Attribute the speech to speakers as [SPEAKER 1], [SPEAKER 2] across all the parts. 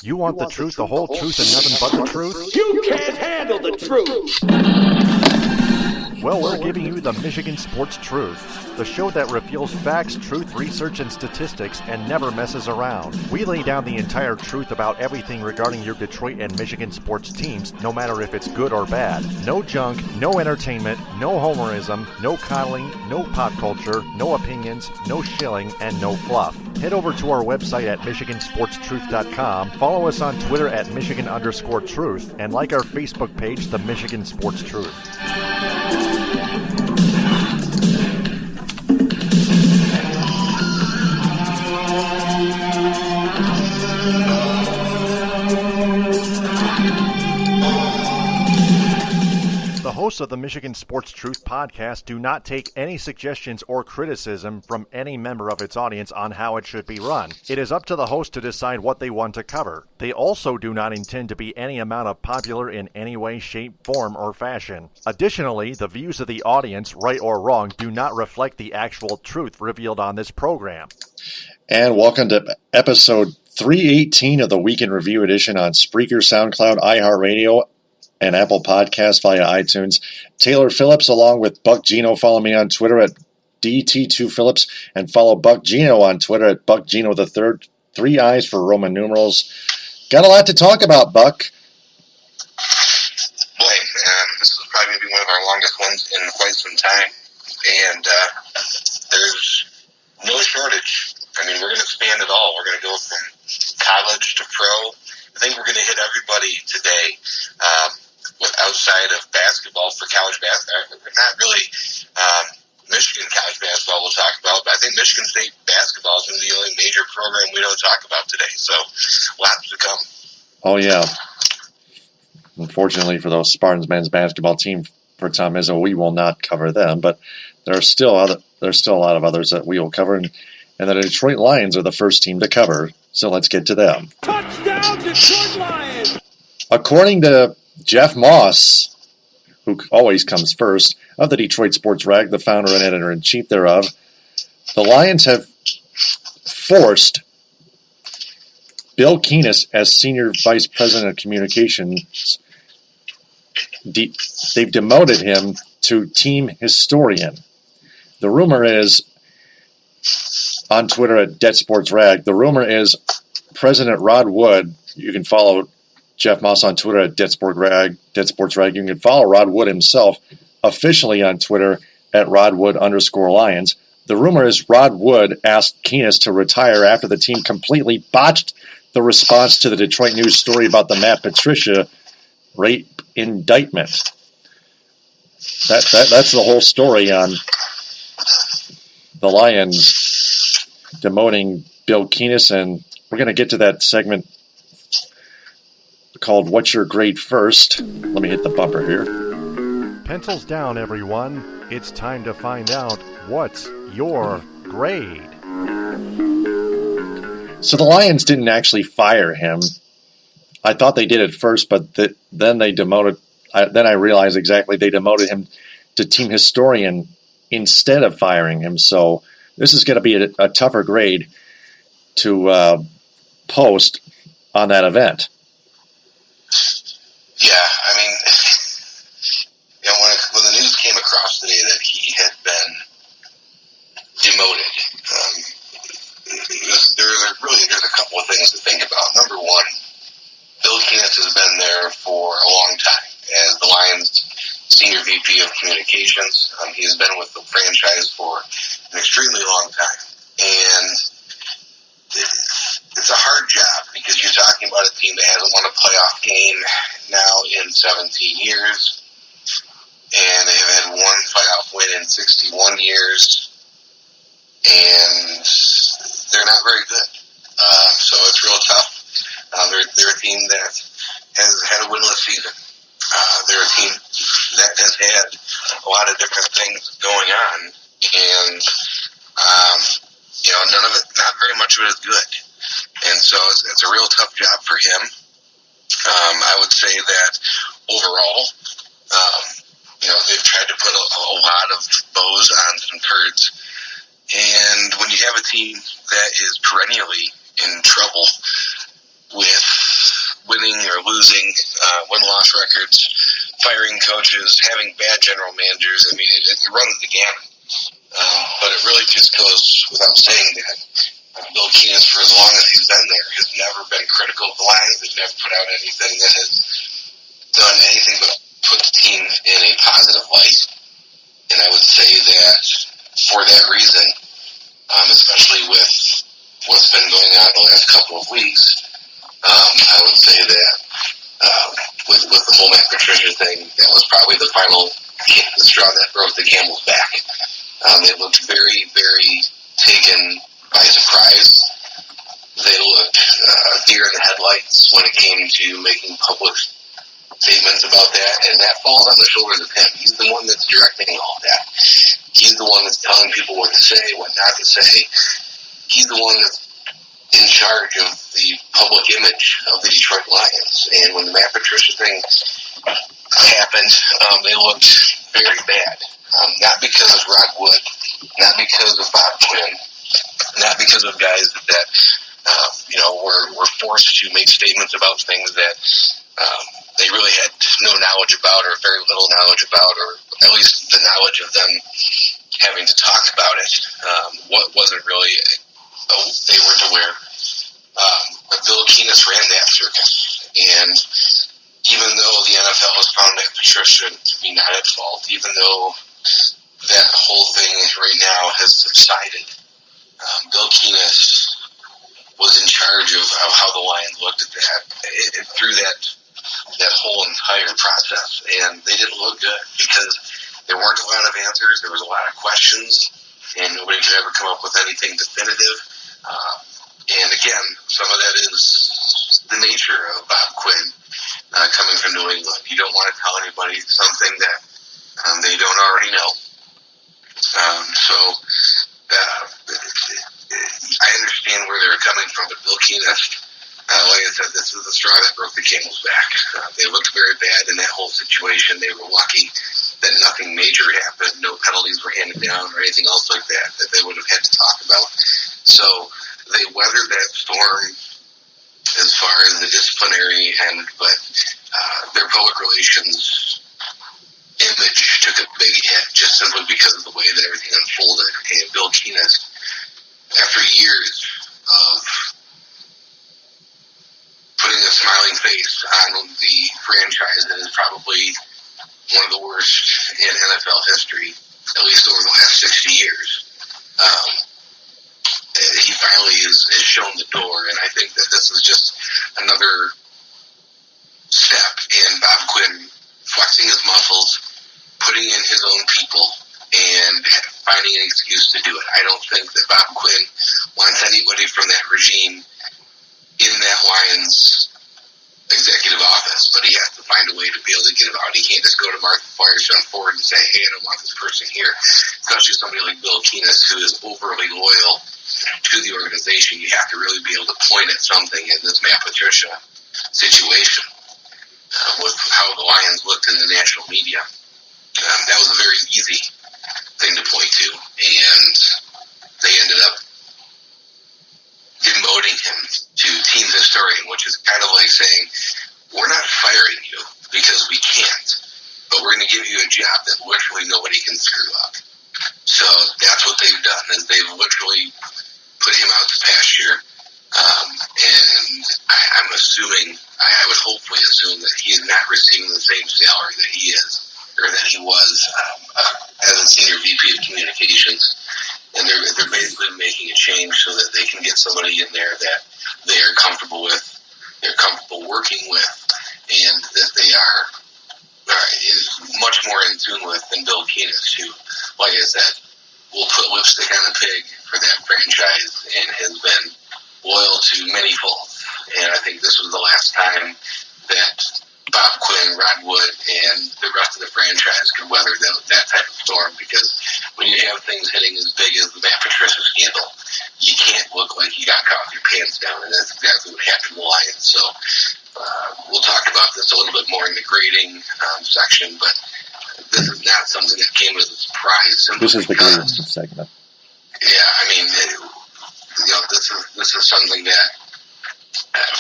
[SPEAKER 1] You want the truth, the whole truth, and nothing but the truth?
[SPEAKER 2] You can't handle the truth!
[SPEAKER 1] Well, we're giving you the Michigan Sports Truth, the show that reveals facts, truth, research, and statistics and never messes around. We lay down the entire truth about everything regarding your Detroit and Michigan sports teams, no matter if it's good or bad. No junk, no entertainment, no homerism, no coddling, no pop culture, no opinions, no shilling, and no fluff. Head over to our website at MichiganSportsTruth.com, follow us on Twitter at Michigan_Truth, and like our Facebook page, The Michigan Sports Truth. The hosts of the Michigan Sports Truth podcast do not take any suggestions or criticism from any member of its audience on how it should be run. It is up to the host to decide what they want to cover. They also do not intend to be any amount of popular in any way, shape, form, or fashion. Additionally, the views of the audience, right or wrong, do not reflect the actual truth revealed on this program.
[SPEAKER 3] And welcome to episode 318 of the Week in Review edition on Spreaker, SoundCloud, iHeartRadio, and Apple Podcasts via iTunes. Taylor Phillips along with Buck Geno. Follow me on Twitter at DT2Phillips and follow Buck Geno on Twitter at BuckGeno III. 3 I's for Roman numerals. Got a lot to talk about, Buck.
[SPEAKER 4] Boy, this is probably going to be one of our longest ones in quite some time. And there's no shortage. I mean, we're going to expand it all. We're going to go from college to pro. I think we're going to hit everybody today. Outside of basketball for college basketball, not really Michigan college basketball we'll talk about, but I think Michigan State basketball is going to be the only major program we don't talk about today. So lots to come. Oh,
[SPEAKER 3] yeah. Unfortunately for those Spartans men's basketball team for Tom Izzo, we will not cover them, but there's still a lot of others that we will cover, and the Detroit Lions are the first team to cover, so let's get to them.
[SPEAKER 2] Touchdown, Detroit Lions!
[SPEAKER 3] According to Jeff Moss, who always comes first, of the Detroit Sports Rag, the founder and editor-in-chief thereof, the Lions have forced Bill Keenist as Senior Vice President of Communications. They've demoted him to team historian. The rumor is, on Twitter at Dead Sports Rag, the rumor is President Rod Wood, you can follow Jeff Moss on Twitter at Dead Sports Rag. You can follow Rod Wood himself officially on Twitter at RodWood_Lions. The rumor is Rod Wood asked Keenist to retire after the team completely botched the response to the Detroit News story about the Matt Patricia rape indictment. That's the whole story on the Lions demoting Bill Keenist, and we're going to get to that segment called What's Your Grade First. Let me hit the bumper here.
[SPEAKER 1] Pencils down, everyone. It's time to find out what's your grade.
[SPEAKER 3] So the Lions didn't actually fire him. I thought they did at first, but then they demoted. Then I realized exactly they demoted him to team historian instead of firing him. So this is going to be a tougher grade to post on that event.
[SPEAKER 4] Yeah, I mean, when the news came across today that he had been demoted, there's a couple of things to think about. Number one, Bill Keenist has been there for a long time as the Lions Senior VP of Communications. He has been with the franchise for an extremely long time, and it's a hard job because you're talking about a team that hasn't won a playoff game now in 17 years, and they've had one playoff win in 61 years, and they're not very good. So it's real tough. They're a team that has had a winless season. They're a team that has had a lot of different things going on, and not very much of it is good. And so it's a real tough job for him. I would say that overall, they've tried to put a lot of bows on some turds. And when you have a team that is perennially in trouble with loss records, firing coaches, having bad general managers. I mean, it runs the gamut. But it really just goes without saying that Bill Keenist, for as long as he's been there, has never been critical of the Lions. Has never put out anything that has done anything but put the team in a positive light. And I would say that for that reason, especially with what's been going on the last couple of weeks, I would say that with the whole Matt Patricia thing, that was probably the final straw that broke the camel's back. They looked very, very taken by surprise. They looked deer in the headlights when it came to making public statements about that, and that falls on the shoulders of him. He's the one that's directing all that. He's the one that's telling people what to say, what not to say. He's the one that's in charge of the public image of the Detroit Lions. And when the Matt Patricia thing happened, they looked very bad. Not because of Rod Wood, not because of Bob Quinn, not because of guys that were forced to make statements about things that they really had no knowledge about, or very little knowledge about, or at least the knowledge of them having to talk about it. What wasn't really they weren't aware. But Bill Keenist ran that circus, and even though the NFL has found Matt Patricia to be not at fault, even though that whole thing right now has subsided, Bill Keenist was in charge of how the Lions looked at that through that whole entire process, and they didn't look good because there weren't a lot of answers. There was a lot of questions, and nobody could ever come up with anything definitive. And again, some of that is the nature of Bob Quinn coming from New England. You don't want to tell anybody something that they don't already know. I understand where they're coming from, but Bill Keenist, like I said, this is the straw that broke the camel's back. They looked very bad in that whole situation. They were lucky that nothing major happened, no penalties were handed down or anything else like that they would have had to talk about. So they weathered that storm as far as the disciplinary end, but their public relations image took a big hit just simply because of the way that everything unfolded. And Bill Keenist, after years of putting a smiling face on the franchise that is probably one of the worst in NFL history, at least over the last 60 years, he finally has shown the door. And I think that this is just another step in Bob Quinn flexing his muscles, putting in his own people, and finding an excuse to do it. I don't think that Bob Quinn wants anybody from that regime in that Lions executive office, but he has to find a way to be able to get him out. He can't just go to Mark Firestone Ford and say, hey, I don't want this person here. Especially somebody like Bill Keenist, who is overly loyal to the organization. You have to really be able to point at something in this Matt Patricia situation with how the Lions looked in the national media. That was a very easy thing to point to, and they ended up demoting him to team historian, which is kind of like saying, we're not firing you because we can't, but we're going to give you a job that literally nobody can screw up. So that's what they've done, is they've literally put him out to pasture, and I'm assuming, I would hopefully assume that he is not receiving the same salary that he is, or that he was as a senior VP of communications. And they're basically making a change so that they can get somebody in there that they are comfortable with, they're comfortable working with, and that they are is much more in tune with than Bill Keenist, who, like I said, will put lipstick on a pig for that franchise and has been loyal to many folks. And I think this was the last time that Bob Quinn, Rod Wood, and the rest of the franchise could weather that type of storm, because when you have things hitting as big as the Matt Patricia scandal, you can't look like you got caught with your pants down, and that's exactly what happened to the Lions. So we'll talk about this a little bit more in the grading section, but this is not something that came as a surprise.
[SPEAKER 3] This is the grading segment.
[SPEAKER 4] Yeah, I mean, this is something that,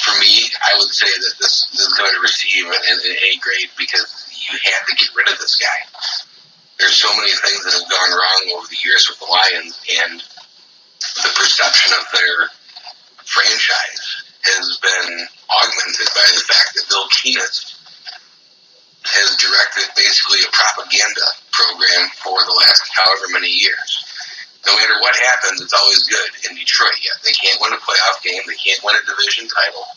[SPEAKER 4] for me, I I would say that this is going to receive an A grade because you had to get rid of this guy. There's so many things that have gone wrong over the years with the Lions, and the perception of their franchise has been augmented by the fact that Bill Keenist has directed basically a propaganda program for the last however many years. No matter what happens, it's always good in Detroit. Yeah, they can't win a playoff game. They can't win a division title.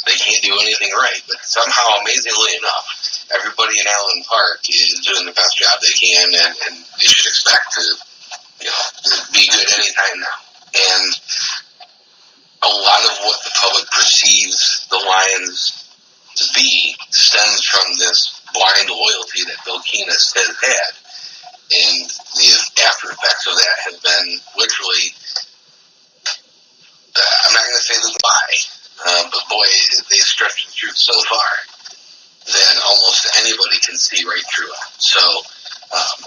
[SPEAKER 4] They can't do anything right. But somehow, amazingly enough, everybody in Allen Park is doing the best job they can, and they should expect to, be good anytime now. And a lot of what the public perceives the Lions to be stems from this blind loyalty that Bill Keenist has had. And the after effects of that have been literally, I'm not going to say the lie, but boy, they stretched the truth so far that almost anybody can see right through it. So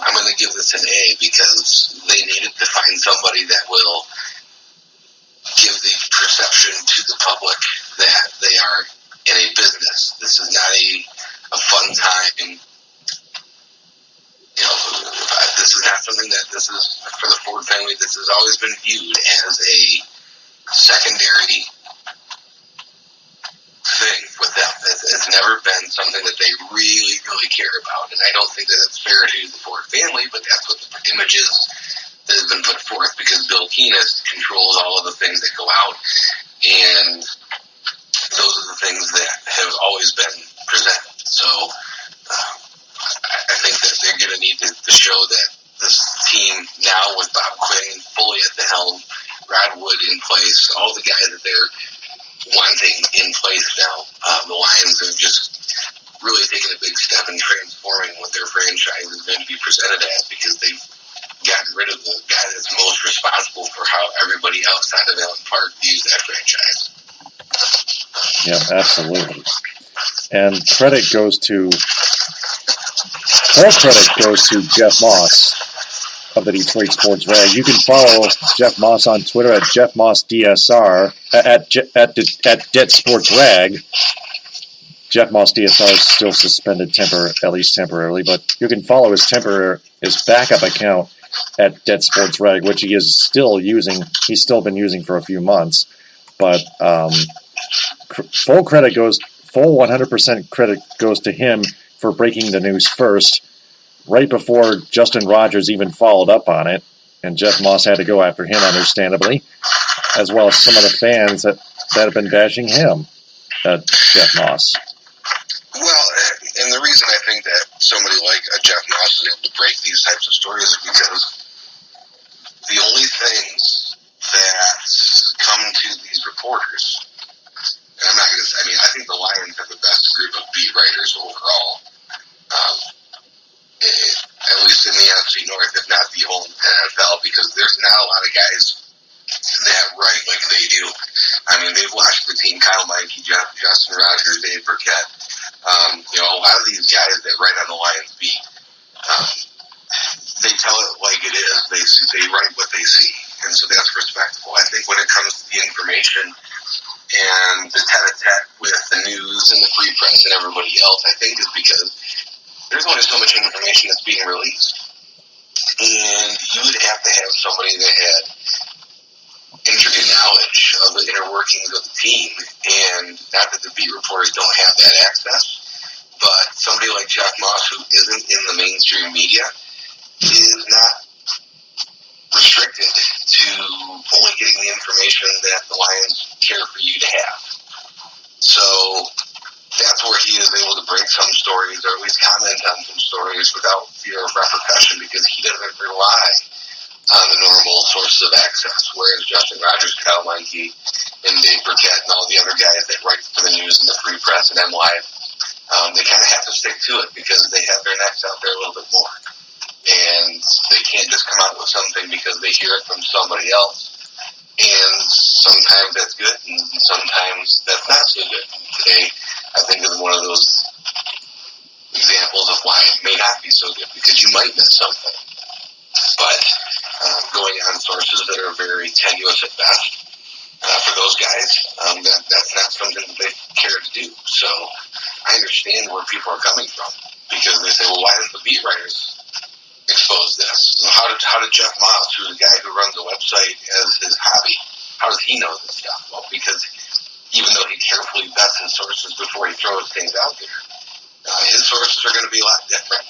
[SPEAKER 4] I'm going to give this an A because they needed to find somebody that will give the perception to the public that they are in a business. This is not a fun time. This is not something that this is for the Ford family. This has always been viewed as a secondary thing with them. It's never been something that they really, really care about. And I don't think that it's fair to the Ford family, but that's what the image is that has been put forth because Bill Keenist controls all of the things that go out. And those are the things that have always been presented. So I think that they're going to need to show that this team now with Bob Quinn fully at the helm, Rod Wood in place, all the guys that they're wanting in place now, the Lions have just really taken a big step in transforming what their franchise is going to be presented as because they've gotten rid of the guy that's most responsible for how everybody outside of Allen Park views that franchise.
[SPEAKER 3] Yeah, absolutely. And credit goes to Jeff Moss of the Detroit Sports Rag. You can follow Jeff Moss on Twitter at JeffMossDSR, at Det Sports Rag. Jeff Moss DSR is still suspended at least temporarily, but you can follow his backup account at Det Sports Rag, which he is still using. He's still been using for a few months, but full 100% credit goes to him for breaking the news first, right before Justin Rogers even followed up on it, and Jeff Moss had to go after him, understandably, as well as some of the fans that have been bashing him, Jeff Moss.
[SPEAKER 4] Well, and the reason I think that somebody like Jeff Moss is able to break these types of stories is because the only things that come to these reporters, and I'm not going to say, I think the Lions have the best group of beat writers overall, at least in the NFC North, if not the whole NFL, because there's not a lot of guys that write like they do. They've watched the team, Kyle Meinke, Justin Rogers, Dave Burkett, a lot of these guys that write on the Lions beat, they tell it like it is. They write what they see, and so that's respectable. I think when it comes to the information and the tete-a-tete with the news and the free press and everybody else, I think is because there's only so much information that's being released. And you would have to have somebody that had intricate knowledge of the inner workings of the team, and not that the beat reporters don't have that access, but somebody like Jeff Moss, who isn't in the mainstream media, is not restricted to only getting the information that the Lions care for you to have. So that's where he is able to break some stories, or at least comment on some stories without fear of repercussion, because he doesn't rely on the normal sources of access, whereas Justin Rogers, Kyle Meinke, and Dave Burkett and all the other guys that write for the news and the free press and MLive, they kind of have to stick to it because they have their necks out there a little bit more. And they can't just come out with something because they hear it from somebody else. And sometimes that's good, and sometimes that's not so good. And today, I think, is one of those examples of why it may not be so good, because you might miss something. But going on sources that are very tenuous at best, for those guys, that's not something that they care to do. So I understand where people are coming from, because they say, well, why didn't the beat writers expose this? How did Jeff Moss, who's the guy who runs the website as his hobby, how does he know this stuff? Well, because even though he carefully vets his sources before he throws things out there, his sources are going to be a lot different,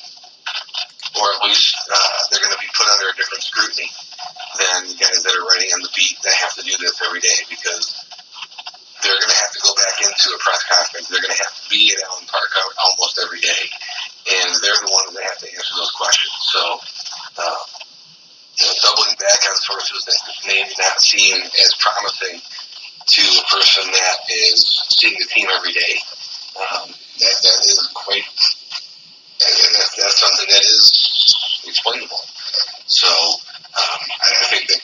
[SPEAKER 4] or at least they're going to be put under a different scrutiny than the guys that are writing on the beat that have to do this every day, because they're going to have to go back into a press conference. They're going to have to be at Allen Park almost every day, and they're the ones that have to answer those questions. So, doubling back on sources that may not seem as promising to a person that is seeing the team every day, that is quite, and that's something that is explainable. So, I think that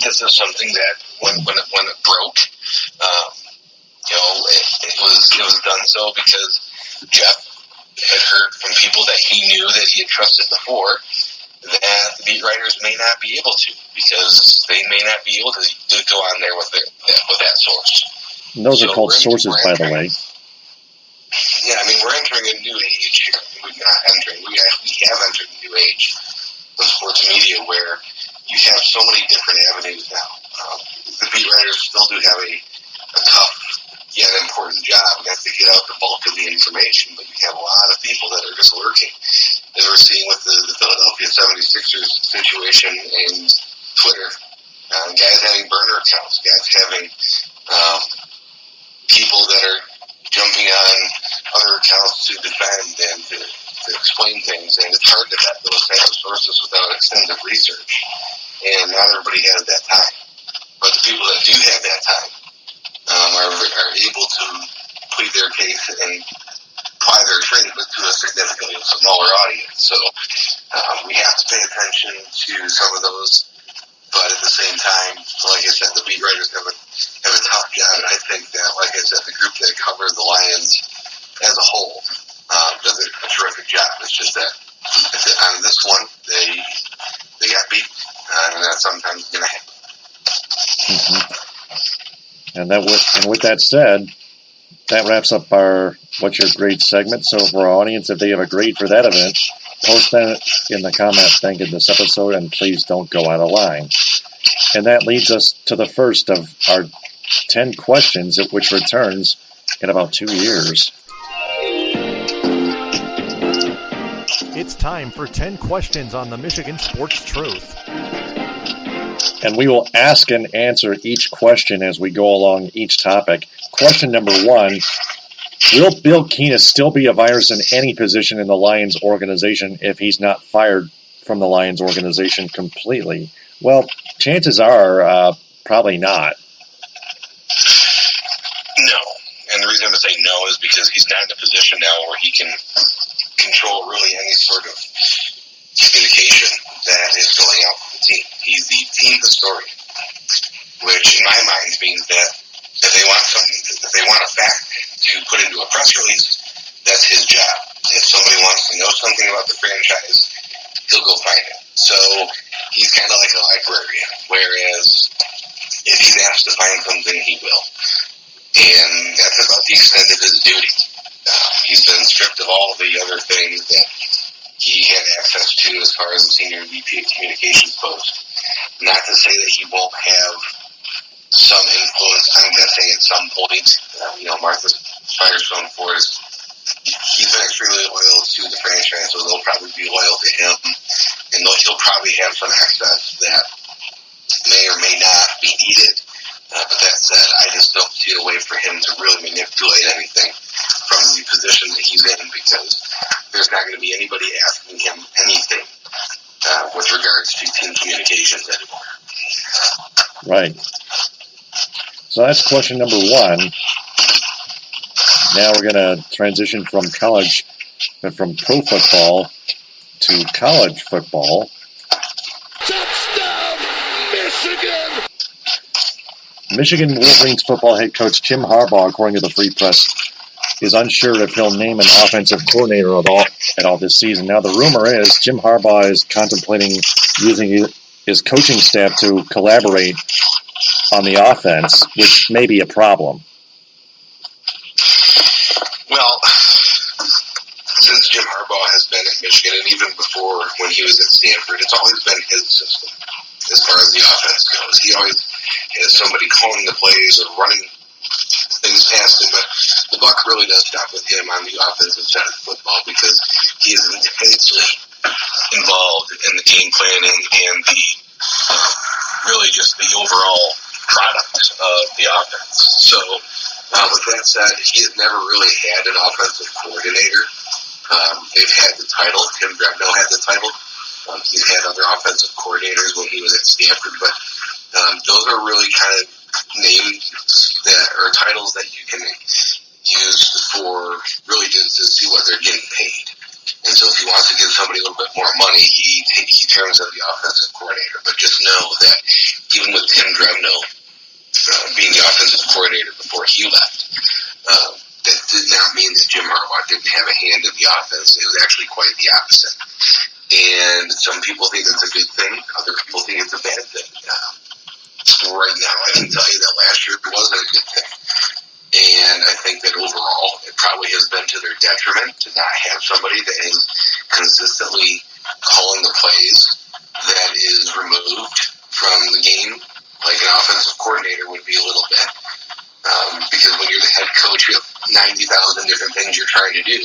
[SPEAKER 4] this is something that when it broke, it was done so because Jeff had heard from people that he knew that he had trusted before that the beat writers may not be able to, because they may not be able to go on there with that source.
[SPEAKER 3] And those are called sources, by the way.
[SPEAKER 4] Yeah, I mean, we're entering a new age here. We have entered a new age of sports media where you have so many different avenues now. The beat writers still do have a tough yet important job. You have to get out the bulk of the information, but you have a lot of people that are just lurking. As we're seeing with the Philadelphia 76ers situation in Twitter, guys having burner accounts, guys having people that are jumping on other accounts to defend and to explain things, and it's hard to vet those type of sources without extensive research, and not everybody has that time. But the people that do have that time are able to plead their case and apply their trade, but to a significantly smaller audience. So we have to pay attention to some of those, but at the same time, like I said, the beat writers have a tough job, and I think that, like I said, the group that covers the Lions as a whole does a terrific job. It's just that on this one, they got beat, and that's sometimes going to happen.
[SPEAKER 3] Mm-hmm. And with that said, that wraps up our What's Your Grade segment. So for our audience, if they have a grade for that event, post that in the comments thanking this episode, and please don't go out of line. And that leads us to the first of our 10 questions, which returns in about 2 years.
[SPEAKER 1] It's time for 10 questions on the Michigan Sports Truth.
[SPEAKER 3] And we will ask and answer each question as we go along each topic. Question number 1, will Bill Keenist still be a virus in any position in the Lions organization if he's not fired from the Lions organization completely? Well, chances are probably not.
[SPEAKER 4] No. And the reason I'm going to say no is because he's not in a position now where he can control really any sort of communication that is going out from the team. He's the team historian, which in my mind means that if they want something, if they want a fact to put into a press release, that's his job. If somebody wants to know something about the franchise, he'll go find it. So he's kind of like a librarian, whereas if he's asked to find something, he will. And that's about the extent of his duty. He's been stripped of all the other things that he had access to as far as the senior VP of communications post. Not to say that he won't have some influence, I'm guessing at some point. Martha Firestone Ford, he's been extremely loyal to the franchise, so they'll probably be loyal to him. And he'll probably have some access that may or may not be needed. But that said, I just don't see a way for him to really manipulate anything from the position that he's in, because there's not going to be anybody asking him anything with regards to team communications anymore.
[SPEAKER 3] Right. So that's question number 1. Now we're going to transition from pro football to college football.
[SPEAKER 2] Touchdown, Michigan!
[SPEAKER 3] Michigan Wolverines football head coach Jim Harbaugh, according to the Free Press, is unsure if he'll name an offensive coordinator at all this season. Now, the rumor is Jim Harbaugh is contemplating using his coaching staff to collaborate on the offense, which may be a problem.
[SPEAKER 4] Well, since Jim Harbaugh has been at Michigan, and even before when he was at Stanford, it's always been his system as far as the offense goes. He always has somebody calling the plays or running things past him, but the buck really does stop with him on the offensive side of football because he is intensely involved in the game planning and the really just the overall product of the offense. So, with that said, he has never really had an offensive coordinator. They've had the title. Tim Drevno had the title. He's had other offensive coordinators when he was at Stanford, but those are really kind of names that are titles that you can use for really just to see what they're getting paid. And so if he wants to give somebody a little bit more money, he turns to the offensive coordinator. But just know that even with Tim Drevno being the offensive coordinator before he left, that did not mean that Jim Harbaugh didn't have a hand in the offense. It was actually quite the opposite. And some people think it's a good thing. Other people think it's a bad thing. Right now, I can tell you that last year wasn't a good thing. And I think that overall, it probably has been to their detriment to not have somebody that is consistently calling the plays that is removed from the game, like an offensive coordinator would be a little bit. Because when you're the head coach, you have 90,000 different things you're trying to do.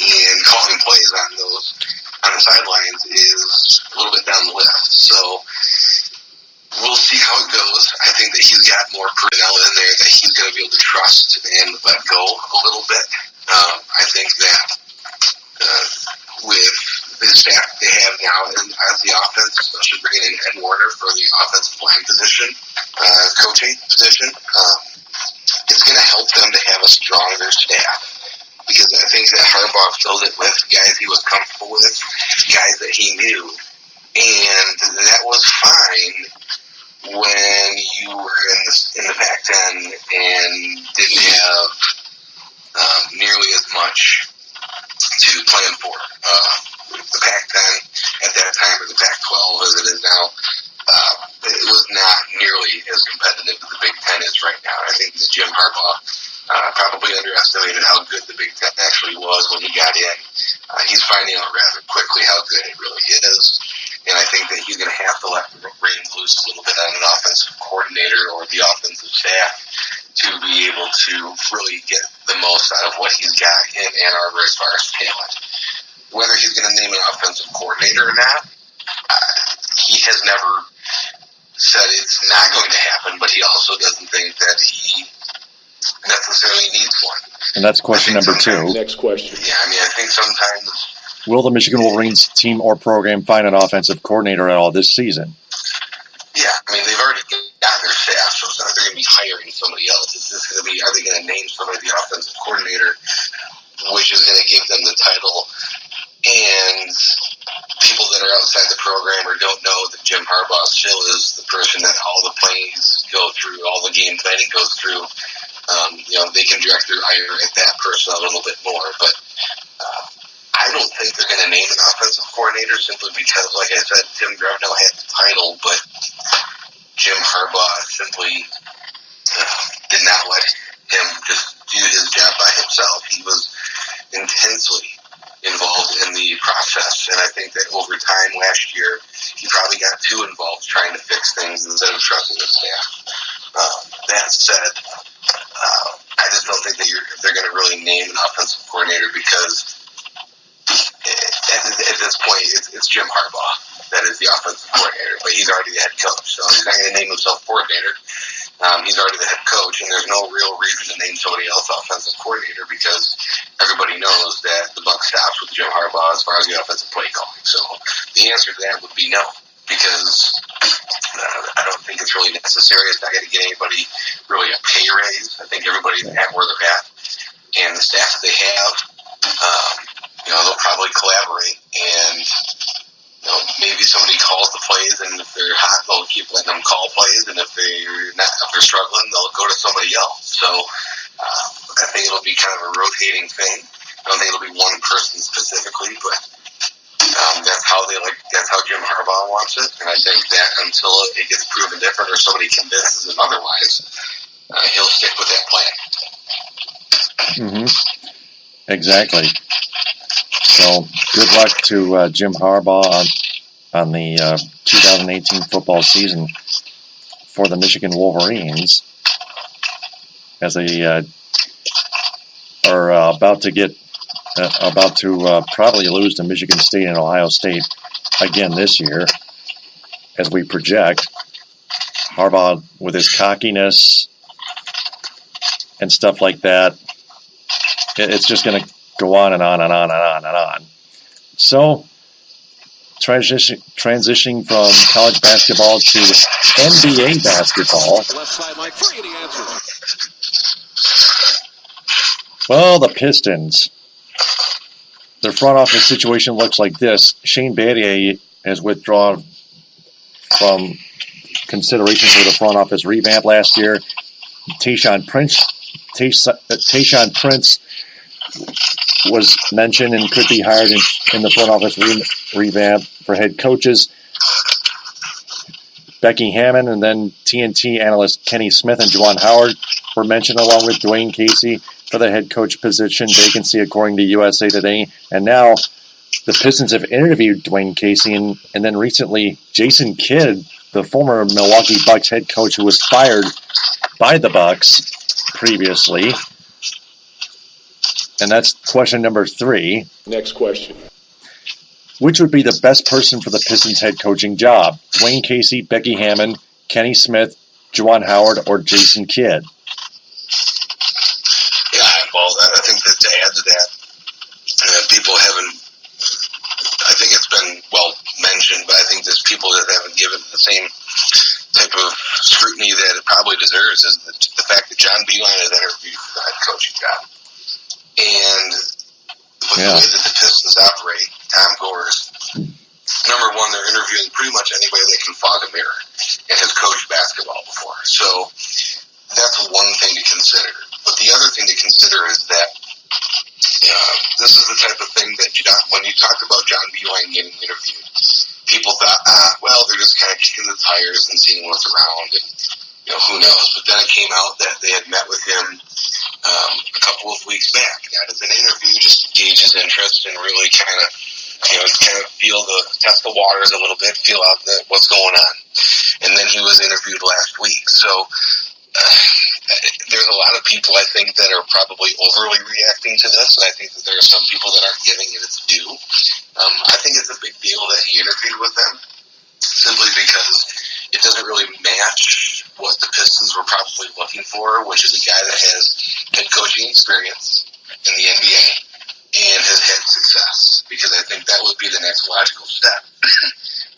[SPEAKER 4] And calling plays on those, on the sidelines, is a little bit down the list. So, we'll see how it goes. I think that he's got more personnel in there that he's going to be able to trust and let go a little bit. I think that with the staff they have now as the offense, especially bringing in Ed Warner for the offensive line position, coaching position, it's going to help them to have a stronger staff. Because I think that Harbaugh filled it with guys he was comfortable with, guys that he knew, and that was fine when you were in the Pac-10 and didn't have nearly as much to plan for. The Pac-10 at that time, or the Pac-12 as it is now, it was not nearly as competitive as the Big Ten is right now. I think that Jim Harbaugh probably underestimated how good the Big Ten actually was when he got in. He's finding out rather quickly how good it really is. And I think that he's going to have to let the reins loose a little bit on an offensive coordinator or the offensive staff to be able to really get the most out of what he's got in Ann Arbor as far as talent. Whether he's going to name an offensive coordinator or not, he has never said it's not going to happen, but he also doesn't think that he necessarily needs one.
[SPEAKER 3] And that's question number 2.
[SPEAKER 5] Next question.
[SPEAKER 4] Yeah, I mean, I think sometimes...
[SPEAKER 3] Will the Michigan Wolverines team or program find an offensive coordinator at all this season?
[SPEAKER 4] Yeah, I mean, they've already got their staff, so it's not like they're going to be hiring somebody else. It's just going to be, are they going to name somebody the offensive coordinator, which is going to give them the title, and people that are outside the program or don't know that Jim Harbaugh still is the person that all the plays go through, all the game planning goes through. They can direct their ire at that person a little bit more, but I don't think they're going to name an offensive coordinator simply because, like I said, Tim Drevno had the title, but Jim Harbaugh simply did not let him just do his job by himself. He was intensely involved in the process, and I think that over time last year, he probably got too involved trying to fix things instead of trusting his staff. That said, I just don't think that they're going to really name an offensive coordinator because at this point, it's Jim Harbaugh that is the offensive coordinator, but he's already the head coach, so he's not going to name himself coordinator. He's already the head coach, and there's no real reason to name somebody else offensive coordinator because everybody knows that the buck stops with Jim Harbaugh as far as the offensive play calling. So the answer to that would be no, because I don't think it's really necessary. It's not going to get anybody really a pay raise. I think everybody's at where they're at, and the staff that they have, they'll probably collaborate, and maybe somebody calls the plays, and if they're hot, they'll keep letting them call plays, and if they're struggling, they'll go to somebody else. So I think it'll be kind of a rotating thing. I don't think it'll be one person specifically, but that's how Jim Harbaugh wants it, and I think that until it gets proven different or somebody convinces him otherwise, he'll stick with that plan.
[SPEAKER 3] Mm-hmm. Exactly. So good luck to Jim Harbaugh on the 2018 football season for the Michigan Wolverines, as they are about to probably lose to Michigan State and Ohio State again this year, as we project. Harbaugh, with his cockiness and stuff like that, it's just going to go on and on and on and on and on. So, transitioning from college basketball to NBA basketball.
[SPEAKER 2] Left sideline free, and he answers.
[SPEAKER 3] Well, the Pistons. Their front office situation looks like this. Shane Battier has withdrawn from consideration for the front office revamp last year. Tayshaun Prince was mentioned and could be hired in the front office revamp for head coaches. Becky Hammond and then TNT analyst Kenny Smith and Juwan Howard were mentioned, along with Dwayne Casey, for the head coach position vacancy, according to USA Today. And now the Pistons have interviewed Dwayne Casey, and then recently Jason Kidd, the former Milwaukee Bucks head coach who was fired by the Bucks previously. And that's question number 3.
[SPEAKER 2] Next question.
[SPEAKER 3] Which would be the best person for the Pistons head coaching job? Dwayne Casey, Becky Hammond, Kenny Smith, Juwan Howard, or Jason Kidd?
[SPEAKER 4] Yeah, well, I think that to add to that, people haven't, I think it's been well mentioned, but I think there's people that haven't given the same type of scrutiny that it probably deserves, is the fact that John Beilein has interviewed for the head coaching job. And with the way that the Pistons operate, Tom Gores, number one, they're interviewing pretty much anybody that can fog a mirror and has coached basketball before. So that's one thing to consider. But the other thing to consider is that this is the type of thing that when you talk about John Beilein getting interviewed, people thought, well, they're just kind of kicking the tires and seeing what's around, and who knows. But then it came out that they had met with him a couple of weeks back. That is an interview just to gauge his interest and really kind of test the waters a little bit, feel out what's going on. And then he was interviewed last week. So there's a lot of people, I think, that are probably overly reacting to this, and I think that there are some people that aren't giving it its due. I think it's a big deal that he interviewed with them, simply because it doesn't really match what the Pistons were probably looking for, which is a guy that has head coaching experience in the NBA and has had success, because I think that would be the next logical step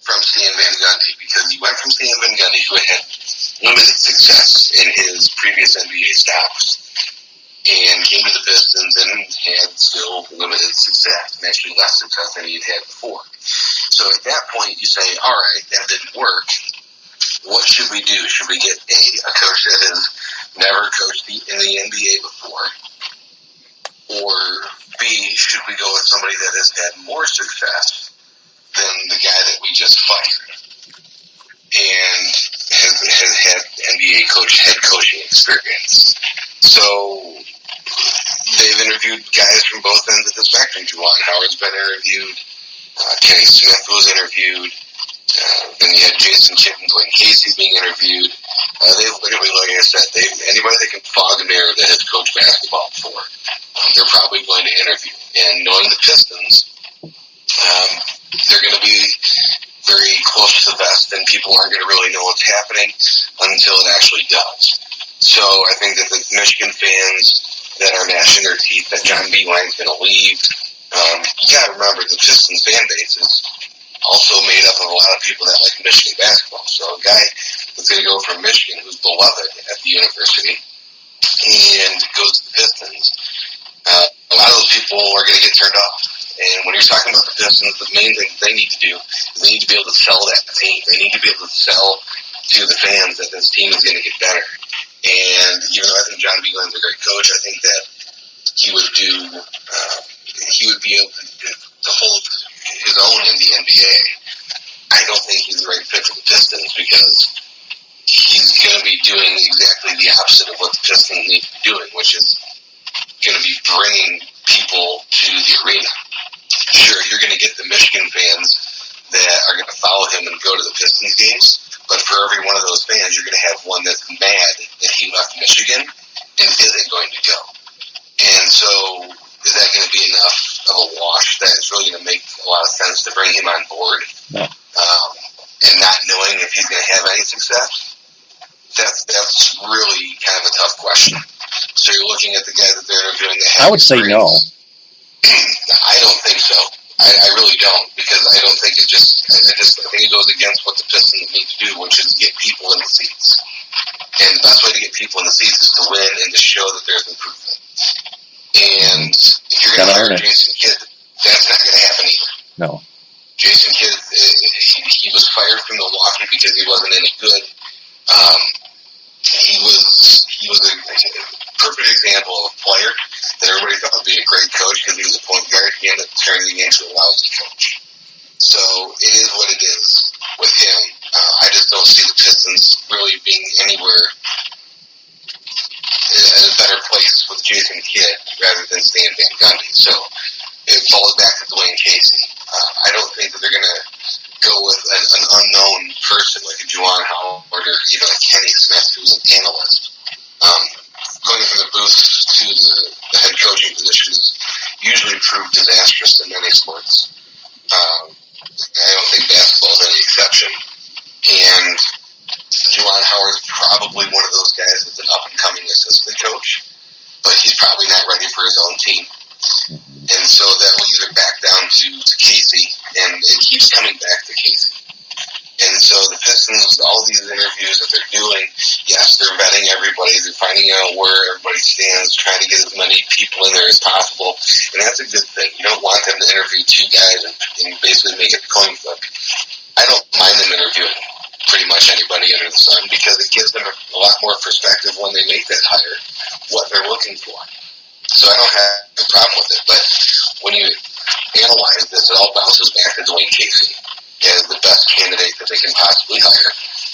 [SPEAKER 4] from Stan Van Gundy, because he went from Stan Van Gundy, who had limited success in his previous NBA stops, and came to the Pistons and had still limited success, and actually less success than he had before. So at that point, you say, all right, that didn't work. What should we do? Should we get a coach that has never coached in the NBA before? Or B, should we go with somebody that has had more success than the guy that we just fired and has had NBA head coaching experience? So they've interviewed guys from both ends of the spectrum. Juwan Howard's been interviewed. Kenny Smith was interviewed. Then you had Jason Kidd and Dwayne Casey being interviewed. They've literally, like I said, anybody that can fog a mirror that has coached basketball before, they're probably going to interview. And knowing the Pistons, they're going to be very close to the vest, and people aren't going to really know what's happening until it actually does. So I think that the Michigan fans that are gnashing their teeth that John Beilein's going to leave, you got to remember the Pistons fan base is also made up of a lot of people that like Michigan basketball. So a guy that's going to go from Michigan, who's beloved at the university, and goes to the Pistons, a lot of those people are going to get turned off. And when you're talking about the Pistons, the main thing they need to do is they need to be able to sell that team. They need to be able to sell to the fans that this team is going to get better. And even though I think John Beilein's a great coach, I think that he would be able to hold his own in the NBA. I don't think he's the right fit for the Pistons, because he's going to be doing exactly the opposite of what the Pistons need to be doing, which is going to be bringing people to go. And so is that going to be enough of a wash that it's really going to make a lot of sense to bring him on board?
[SPEAKER 3] No.
[SPEAKER 4] And not knowing if he's going to have any success? That's really kind of a tough question. So you're looking at the guy that they're interviewing.
[SPEAKER 3] I would say no.
[SPEAKER 4] I don't think so. I really don't, because I don't think I think it goes against what the Pistons need to do, which is get people in the seats. And the best way to get people in the seats is to win and to show that there's improvement. And if you're going to hire Jason Kidd, that's not going to happen either.
[SPEAKER 3] No.
[SPEAKER 4] Jason Kidd, he was fired from Milwaukee because he wasn't any good. He was a perfect example of a player that everybody thought would be a great coach because he was a point guard. He ended up turning the game to a lousy coach. So it is what it is with him. I just don't see the Pistons really being anywhere in a better place with Jason Kidd rather than Stan Van Gundy. So it falls back to Dwayne Casey. I don't think that they're going to go with an unknown person like a Juwan Howard or even a Kenny Smith, who's an analyst. Going from the booth to the head coaching position is usually proved disastrous in many sports. I don't think basketball is any exception. And Juwan Howard is probably one of those guys that's an up-and-coming assistant coach, but he's probably not ready for his own team. And so that will either back down to Casey, and it keeps coming back to Casey. And so the Pistons, all these interviews that they're doing, yes, they're vetting everybody. They're finding out where everybody stands, trying to get as many people in there as possible. And that's a good thing. You don't want them to interview two guys and basically make it a coin flip. I don't mind them interviewing pretty much anybody under the sun because it gives them a lot more perspective when they make that hire, what they're looking for. So I don't have a problem with it. But when you analyze this, it all bounces back to Dwayne Casey as the best candidate that they can possibly hire.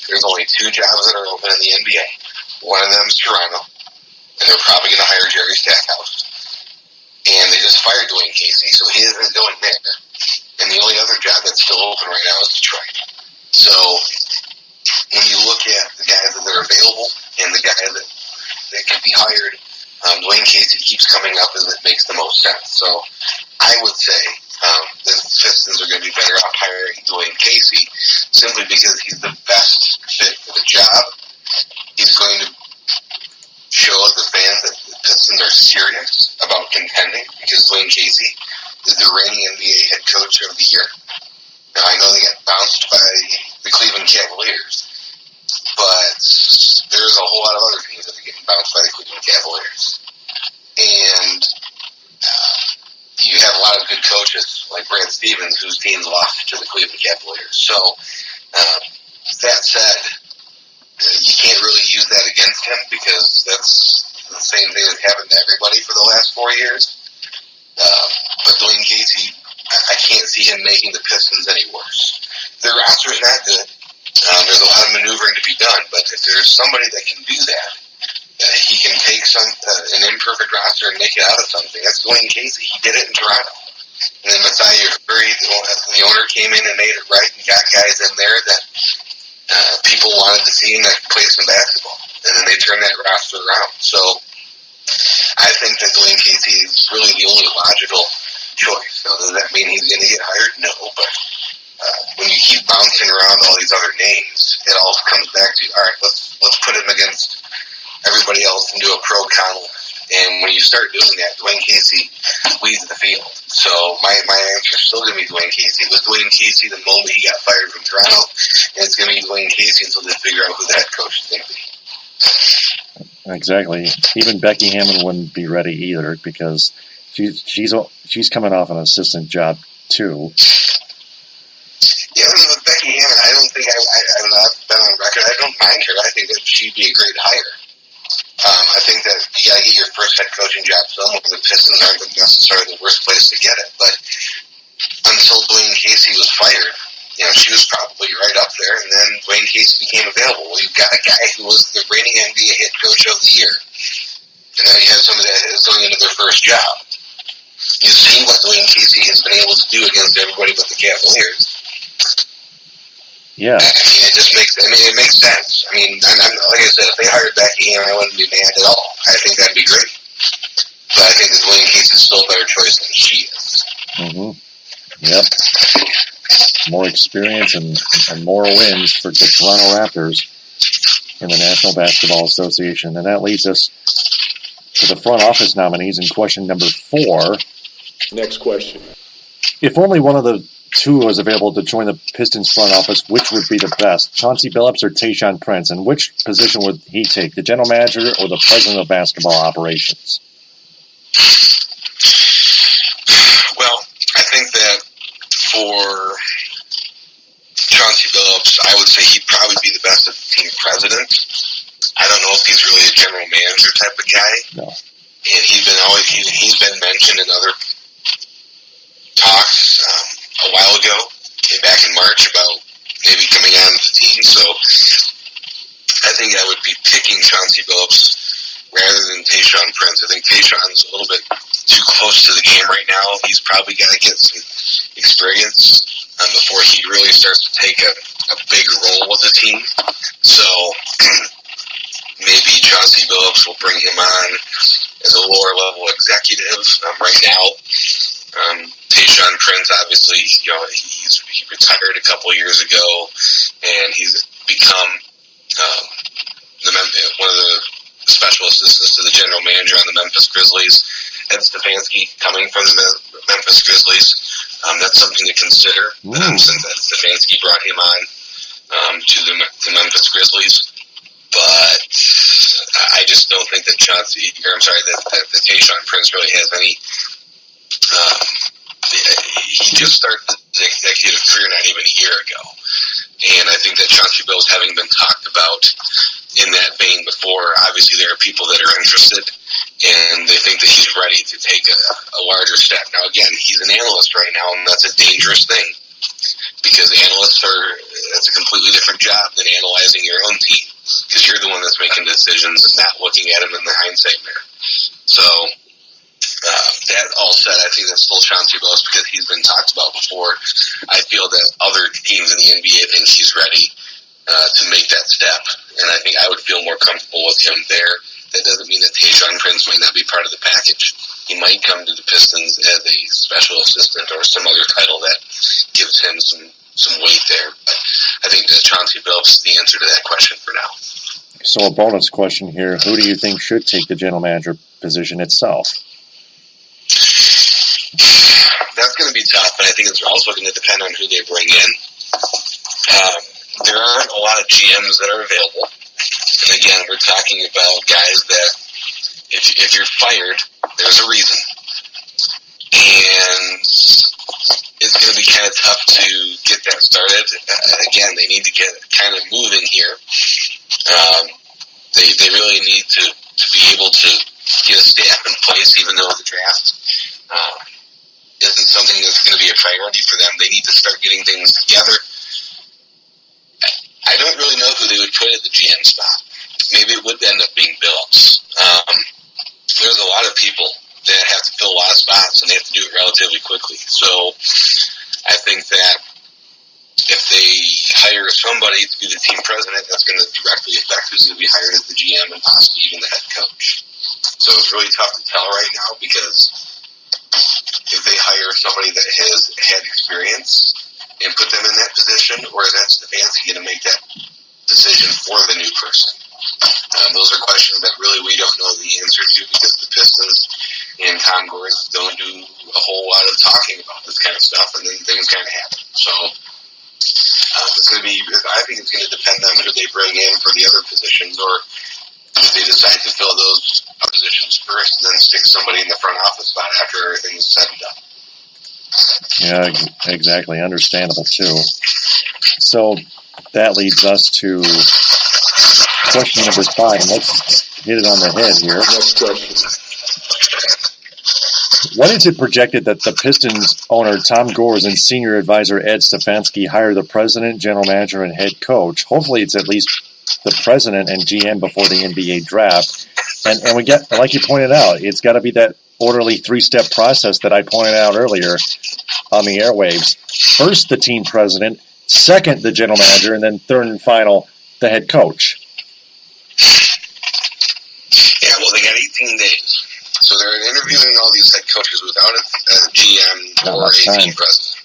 [SPEAKER 4] There's only two jobs that are open in the NBA. One of them is Toronto, and they're probably going to hire Jerry Stackhouse. And they just fired Dwayne Casey, so he isn't going there. And the only other job that's still open right now is Detroit. So when you look at the guys that are available and the guys that can be hired, Dwayne Casey keeps coming up as it makes the most sense. So I would say the Pistons are going to be better off hiring Dwayne Casey simply because he's the best fit for the job. He's going to show the fans that the Pistons are serious about contending because Dwayne Casey is the reigning NBA head coach of the year. Now, I know they got bounced by the Cleveland Cavaliers, but there's a whole lot of other teams that are getting bounced by the Cleveland Cavaliers. And you have a lot of good coaches like Brad Stevens, whose teams lost to the Cleveland Cavaliers. So, that said, you can't really use that against him because that's the same thing that's happened to everybody for the last 4 years. But Dwayne Casey, I can't see him making the Pistons any worse. Their roster is not good. There's a lot of maneuvering to be done, but if there's somebody that can do that, he can take an imperfect roster and make it out of something. That's Dwayne Casey. He did it in Toronto. And then Masai Ujiri, the owner, came in and made it right and got guys in there that people wanted to see and that could play some basketball. And then they turned that roster around. So I think that Dwayne Casey is really the only logical choice. Now, does that mean he's going to get hired? No, but when you keep bouncing around all these other names, it all comes back to, all right, let's put him against everybody else and do a pro-con list. And when you start doing that, Dwayne Casey leads the field. So my answer is still going to be Dwayne Casey. It was Dwayne Casey the moment he got fired from Toronto, and it's going to be Dwayne Casey until they figure out who the head coach is going to be.
[SPEAKER 3] Exactly. Even Becky Hammond wouldn't be ready either because she's coming off an assistant job too.
[SPEAKER 4] Yeah, with Becky Hammond, I don't think I've been on record. I don't mind her. I think that she'd be a great hire. I think that you got to get your first head coaching job somewhere. The Pistons aren't necessarily the worst place to get it, but until Dwayne Casey was fired, she was probably right up there, and then Dwayne Casey became available. Well, you've got a guy who was the reigning NBA head coach of the year, and now you have somebody that is going into their first job. You've seen what Dwayne Casey has been able to do against everybody but the Cavaliers.
[SPEAKER 3] Yeah.
[SPEAKER 4] I mean, it makes sense. I mean, like I said, if they hired Becky Hammond, I wouldn't be mad at all. I think that'd be great. but I think that Dwayne Casey is still a better choice than she is.
[SPEAKER 3] Mm-hmm. Yep. More experience and more wins for the Toronto Raptors in the National Basketball Association. And that leads us to the front office nominees in question number 4.
[SPEAKER 2] Next question.
[SPEAKER 3] If only one of the two was available to join the Pistons front office, which would be the best? Chauncey Billups or Tayshaun Prince? And which position would he take, the general manager or the president of basketball operations?
[SPEAKER 4] Well, I think that for Chauncey Billups, I would say he'd probably be the best at the team president. I don't know if he's really a general manager type of guy.
[SPEAKER 3] No.
[SPEAKER 4] And he's been mentioned in other talks a while ago, back in March, about maybe coming on to the team. So I think I would be picking Chauncey Billups rather than Tayshaun Prince. I think Tayshaun's a little bit too close to the game right now. He's probably got to get some experience before he really starts to take a big role with the team. So maybe Chauncey Billups will bring him on as a lower level executive right now. Tayshaun Prince, obviously, he retired a couple years ago, and he's become one of the special assistants to the general manager on the Memphis Grizzlies. Ed Stefanski, coming from the Memphis Grizzlies, that's something to consider since Ed Stefanski brought him on to the Memphis Grizzlies. But I just don't think that that Tayshaun Prince really has any. He just started his executive career not even a year ago. And I think that Chauncey Billups, having been talked about in that vein before, obviously there are people that are interested, and they think that he's ready to take a larger step. Now, again, he's an analyst right now, and that's a dangerous thing, because that's a completely different job than analyzing your own team, because you're the one that's making decisions and not looking at them in the hindsight mirror. So, that all said, I think that's still Chauncey Billups because he's been talked about before. I feel that other teams in the NBA think he's ready to make that step, and I think I would feel more comfortable with him there. That doesn't mean that Tayshaun Prince might not be part of the package. He might come to the Pistons as a special assistant or some other title that gives him some weight there. But I think that Chauncey Billups is the answer to that question for now.
[SPEAKER 3] So a bonus question here. Who do you think should take the general manager position itself?
[SPEAKER 4] That's going to be tough, but I think it's also going to depend on who they bring in. There aren't a lot of GMs that are available. And again, we're talking about guys that if you're fired, there's a reason. And it's going to be kind of tough to get that started. Again, they need to get kind of moving here. They really need to be able to get a staff in place, even though the draft isn't something that's going to be a priority for them. They need to start getting things together. I don't really know who they would put at the GM spot. Maybe it would end up being Billups. There's a lot of people that have to fill a lot of spots, and they have to do it relatively quickly. So I think that if they hire somebody to be the team president, that's going to directly affect who's going to be hired as the GM and possibly even the head coach. So it's really tough to tell right now, because if they hire somebody that has had experience and put them in that position, or is that Stefanski going to make that decision for the new person? Those are questions that really we don't know the answer to, because the Pistons and Tom Gores don't do a whole lot of talking about this kind of stuff, and then things kind of happen. So it's going to be. I think it's going to depend on who they bring in for the other positions, or if they decide to fill those positions first and then stick somebody in the front office spot after everything's said and done.
[SPEAKER 3] Yeah, exactly. Understandable, too. So that leads us to question number 5. And let's hit it on the head here.
[SPEAKER 2] Next question.
[SPEAKER 3] When is it projected that the Pistons owner Tom Gores and senior advisor Ed Stefanski hire the president, general manager, and head coach? Hopefully it's at least the president and GM before the NBA draft. And we get, like you pointed out, it's got to be that orderly 3-step process that I pointed out earlier on the airwaves. First, the team president. Second, the general manager. And then third and final, the head coach.
[SPEAKER 4] Yeah, well, they got 18 days. So they're in interview interviewing all these head coaches without a GM or a team president.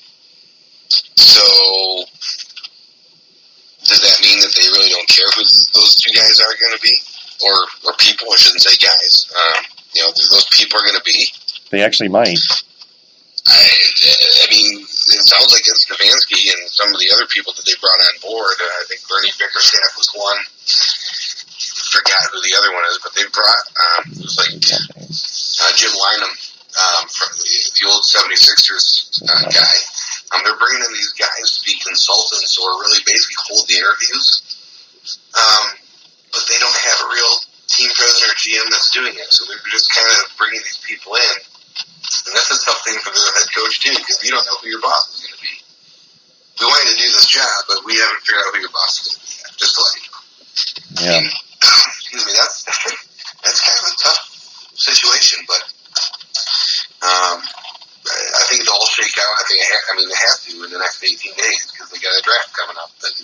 [SPEAKER 4] So does that mean that they really don't care who those two guys are going to be? Or people, I shouldn't say guys. Those people are going to be.
[SPEAKER 3] They actually might.
[SPEAKER 4] I mean, it sounds like it's Stefanski and some of the other people that they brought on board. I think Bernie Bickerstaff was one. Forgot who the other one is, but they brought, it was like Jim Lynam from the old 76ers guy. They're bringing in these guys to be consultants or really basically hold the interviews. But they don't have a real team president or GM that's doing it. So they're just kind of bringing these people in. And that's a tough thing for the head coach, too, because you don't know who your boss is going to be. We want you to do this job, but we haven't figured out who your boss is going to be yet. Just like,
[SPEAKER 3] yeah.
[SPEAKER 4] Excuse me, that's kind of a tough situation, but I think it'll all shake out. I mean, they have to in the next 18 days because they got a draft coming up, and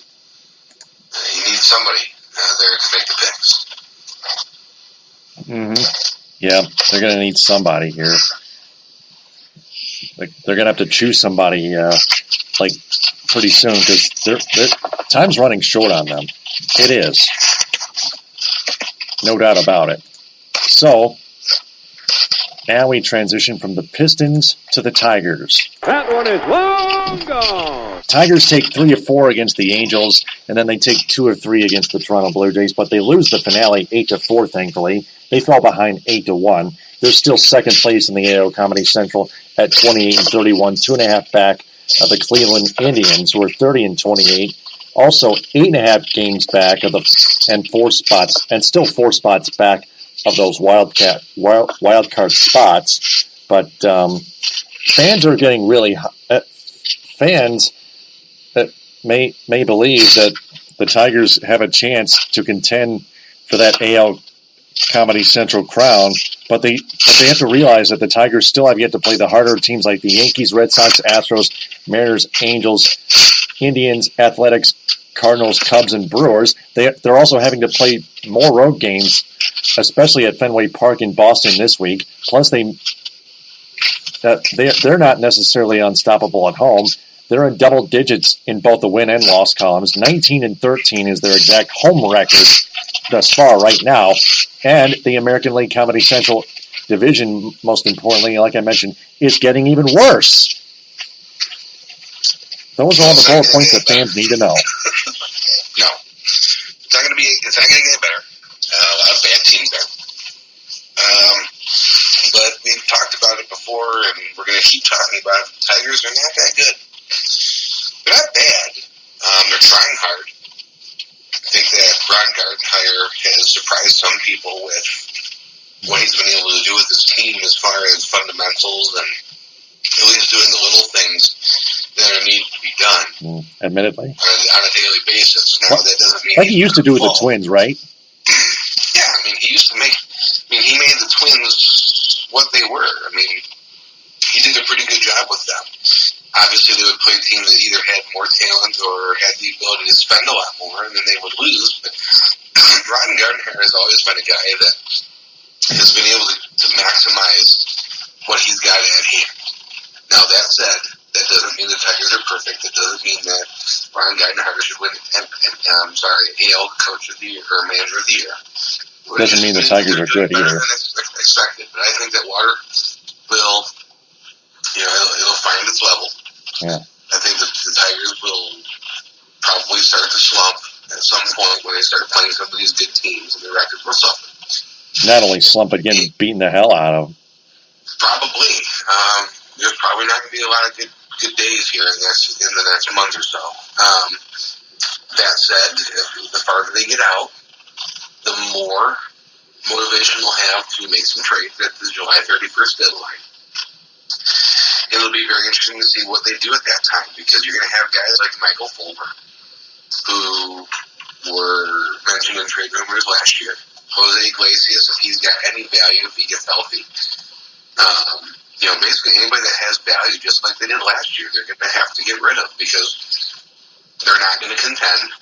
[SPEAKER 4] you need somebody there to make the picks.
[SPEAKER 3] Mm-hmm. Yeah, they're going to need somebody here. They're going to have to choose somebody pretty soon because their time's running short on them. It is. No doubt about it. So, now we transition from the Pistons to the Tigers.
[SPEAKER 5] That one is long gone.
[SPEAKER 3] Tigers take 3 of 4 against the Angels, and then they take 2 of 3 against the Toronto Blue Jays, but they lose the finale 8-4, thankfully. They fell behind 8-1. They're still second place in the AL Comedy Central at 28-31, 2.5 back of the Cleveland Indians, who are 30-28. Also, 8.5 games back of and 4 spots, and still 4 spots back of those wild card spots. But fans are getting really fans that may believe that the Tigers have a chance to contend for that AL Comedy Central crown, but they have to realize that the Tigers still have yet to play the harder teams like the Yankees, Red Sox, Astros, Mariners, Angels, Indians, Athletics, Cardinals, Cubs, and Brewers. They're also having to play more road games, especially at Fenway Park in Boston this week. Plus, they're not necessarily unstoppable at home. They're in double digits in both the win and loss columns. 19-13 is their exact home record thus far right now. And the American League Comedy Central division, most importantly, like I mentioned, is getting even worse. Those are all the bullet points that fans need to know.
[SPEAKER 4] No. It's not going to get better. A lot of bad teams there. But we've talked about it before, and we're going to keep talking about it. The Tigers are not that good. They're not bad. They're trying hard. I think that Ron Gardenhire has surprised some people with what he's been able to do with his team as far as fundamentals and at least doing the little things that are needed to be done.
[SPEAKER 3] Admittedly.
[SPEAKER 4] On a daily basis. Now, that doesn't mean...
[SPEAKER 3] Like he used to do with the Twins, right?
[SPEAKER 4] Yeah, I mean, he made the Twins what they were. I mean, he did a pretty good job with them. Obviously, they would play teams that either had more talent or had the ability to spend a lot more, and then they would lose. But Ron Gardenhire has always been a guy that has been able to maximize what he's got at hand. Now, that said, that doesn't mean the Tigers are perfect. It doesn't mean that Ron Gardenhire should win AL Coach of the Year or Manager of the Year.
[SPEAKER 3] Doesn't mean the Tigers are good either.
[SPEAKER 4] Better than expected, but I think that water will, it'll find its level.
[SPEAKER 3] Yeah.
[SPEAKER 4] I think that the Tigers will probably start to slump at some point when they start playing some of these good teams, and the record will suffer.
[SPEAKER 3] Not only slump, but getting beaten the hell out of them.
[SPEAKER 4] Probably. There's probably not going to be a lot of good days here in the next month or so. That said, the farther they get out, the more motivation they'll have to make some trades at the July 31st deadline. It'll be very interesting to see what they do at that time, because you're going to have guys like Michael Fulmer, who were mentioned in trade rumors last year. Jose Iglesias, if he's got any value, if he gets healthy. Basically anybody that has value, just like they did last year, they're going to have to get rid of, because they're not going to contend.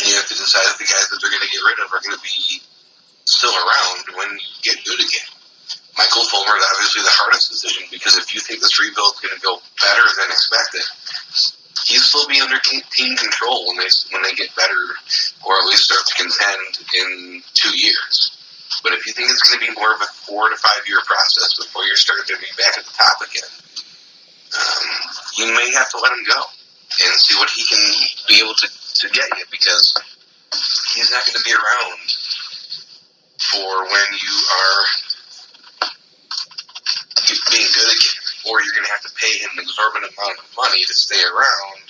[SPEAKER 4] And you have to decide if the guys that they're going to get rid of are going to be still around when you get good again. Michael Fulmer is obviously the hardest decision, because if you think this rebuild is going to go better than expected, he'll still be under team control when they get better, or at least start to contend in 2 years. But if you think it's going to be more of a 4 to 5 year process before you're starting to be back at the top again, you may have to let him go and see what he can be able to get you, because he's not going to be around for when you are being good again, or you're going to have to pay him an exorbitant amount of money to stay around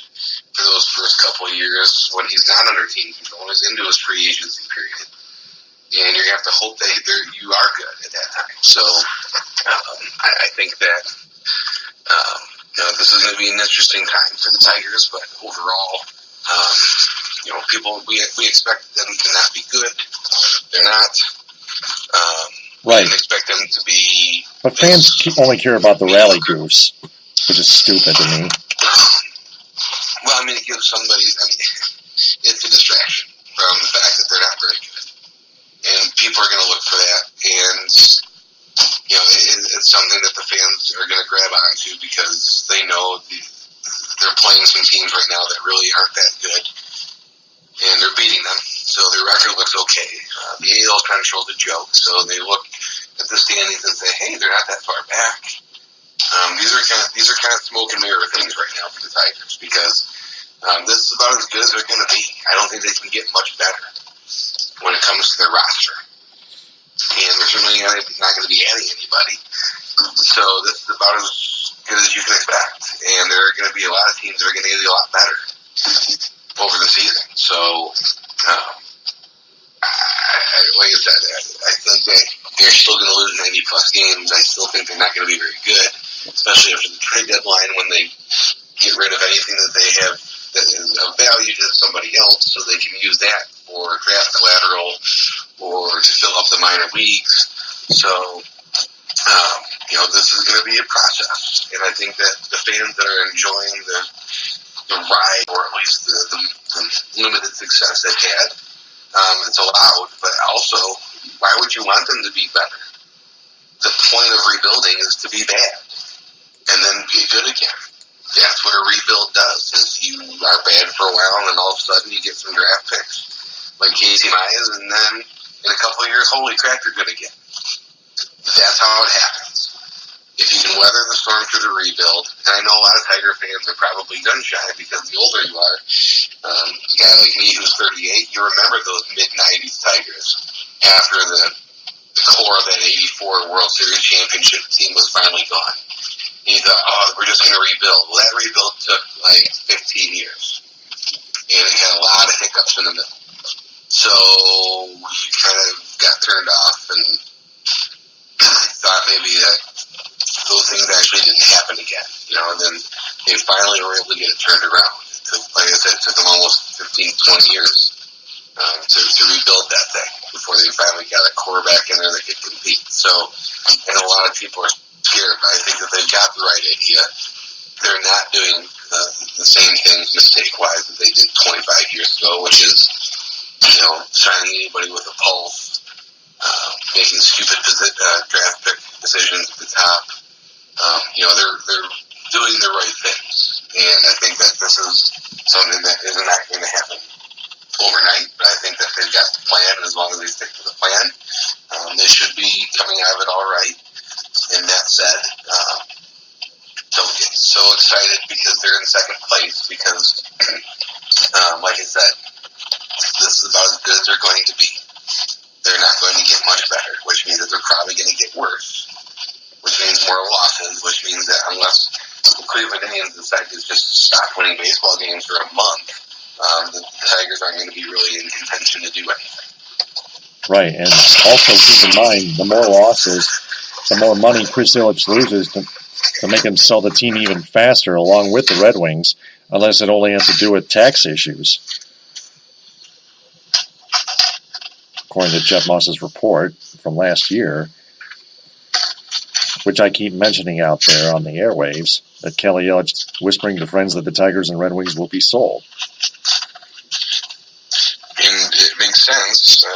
[SPEAKER 4] for those first couple of years when he's not under team control, he's into his free agency period, and you're going to have to hope that you are good at that time. So I think that this is going to be an interesting time for the Tigers, but overall, we expect them to not be good. They're not. We
[SPEAKER 3] Right.
[SPEAKER 4] didn't expect them to be.
[SPEAKER 3] But fans only care about the rally goose, which is stupid to me.
[SPEAKER 4] Well, I mean, it gives somebody. I mean, it's a distraction from the fact that they're not very good, and people are going to look for that, and it's something that the fans are going to grab onto, because they know they're playing some teams right now that really aren't that good, and they're beating them, so their record looks okay. The AL Central is a joke, so they look at the standings and say, "Hey, they're not that far back." These are kind of smoke and mirror things right now for the Tigers, because this is about as good as they're going to be. I don't think they can get much better when it comes to their roster, and they're certainly not going to be adding anybody. So this is about as good as you can expect, and there are going to be a lot of teams that are going to get a lot better over the season. So, like I said, I think that they're still going to lose 90-plus games. I still think they're not going to be very good, especially after the trade deadline, when they get rid of anything that they have that is of value to somebody else, so they can use that for draft collateral or to fill up the minor leagues. So, this is going to be a process, and I think that the fans that are enjoying the ride, or at least the limited success they've had, it's allowed, but also, why would you want them to be better? The point of rebuilding is to be bad, and then be good again. That's what a rebuild does, is you are bad for a while, and then all of a sudden you get some draft picks, like Casey Mize, and then in a couple of years, holy crap, you're good again. That's how it happens. If you can weather the storm through the rebuild, and I know a lot of Tiger fans are probably gun-shy, because the older you are, a guy like me who's 38, you remember those mid-90s Tigers after the core of that 84 World Series championship team was finally gone. And you thought, we're just going to rebuild. Well, that rebuild took like 15 years, and it had a lot of hiccups in the middle. So you kind of got turned off and thought maybe that those things actually didn't happen again, and then they finally were able to get it turned around. It took, like I said, it took them almost 15, 20 years to rebuild that thing before they finally got a core back in there that could compete. So, and a lot of people are scared, but I think that they've got the right idea. They're not doing the same things mistake-wise that they did 25 years ago, which is, signing anybody with a pulse, making stupid draft pick decisions at the top. They're doing the right things, and I think that this is something that is not going to happen overnight, but I think that they've got the plan, and as long as they stick to the plan, they should be coming out of it all right. And that said, don't get so excited because they're in second place, because, like I said, this is about as good as they're going to be. They're not going to get much better, which means that they're probably going to get worse, which means more losses, which means that unless the Cleveland Indians decide to just stop winning baseball games for a month, the Tigers aren't going to be really in contention to do anything.
[SPEAKER 3] Right, and also keep in mind, the more losses, the more money Chris Ilitch loses to make him sell the team even faster, along with the Red Wings, unless it only has to do with tax issues. According to Jeff Moss's report from last year, which I keep mentioning out there on the airwaves, that Kelly Ilitch whispering to friends that the Tigers and Red Wings will be sold.
[SPEAKER 4] And it makes sense.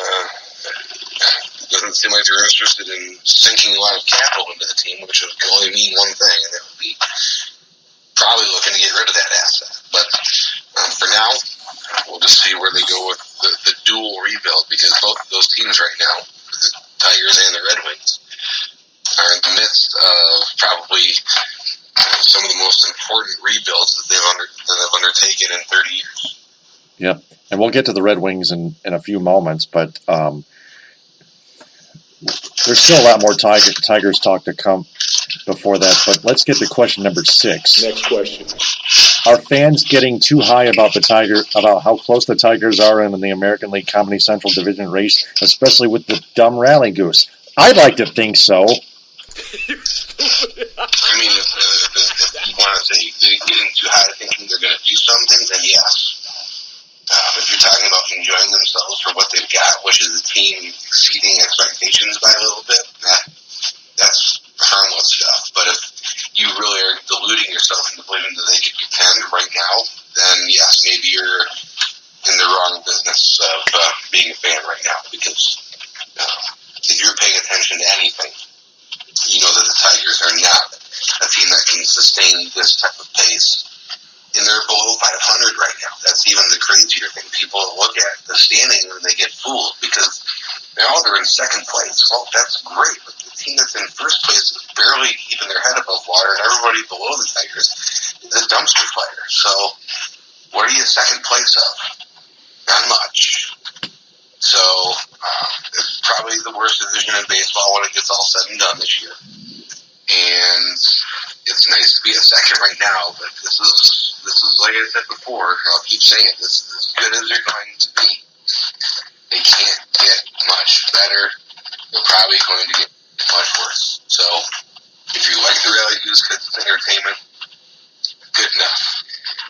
[SPEAKER 4] It doesn't seem like like they're interested in sinking a lot of capital into the team, which can only mean one thing, and that would be probably looking to get rid of that asset. But for now, we'll just see where they go with the dual rebuild, because both of those teams right now, the Tigers and the Red Wings, are in the midst of probably some of the most important rebuilds that they've undertaken in 30 years.
[SPEAKER 3] Yep, and we'll get to the Red Wings in a few moments, but there's still a lot more Tigers talk to come before that. But let's get to question number 6.
[SPEAKER 2] Next question.
[SPEAKER 3] Are fans getting too high about how close the Tigers are in the American League Comedy Central Division race, especially with the dumb rally goose? I'd like to think so.
[SPEAKER 4] I mean, if you want to say they're getting too high thinking they're going to do something, then yes. If you're talking about enjoying themselves for what they've got, which is a team exceeding expectations by a little bit, that's harmless stuff. But if you really are deluding yourself into believing that they could contend right now, then yes, maybe you're in the wrong business of being a fan right now. Because if you're paying attention to anything, you know that the Tigers are not a team that can sustain this type of pace. And they're below 500 right now. That's even the crazier thing. People look at the standing and they get fooled because they're in second place. Well, that's great, but the team that's in first place is barely keeping their head above water, and everybody below the Tigers is a dumpster fire. So, what are you second place of? Not much. So, it's probably the worst division in baseball when it gets all said and done this year. And it's nice to be a second right now, but this is like I said before, I'll keep saying it, this is as good as they're going to be. They can't get much better. They're probably going to get much worse. So, if you like the Rally Goose because it's entertainment, good enough.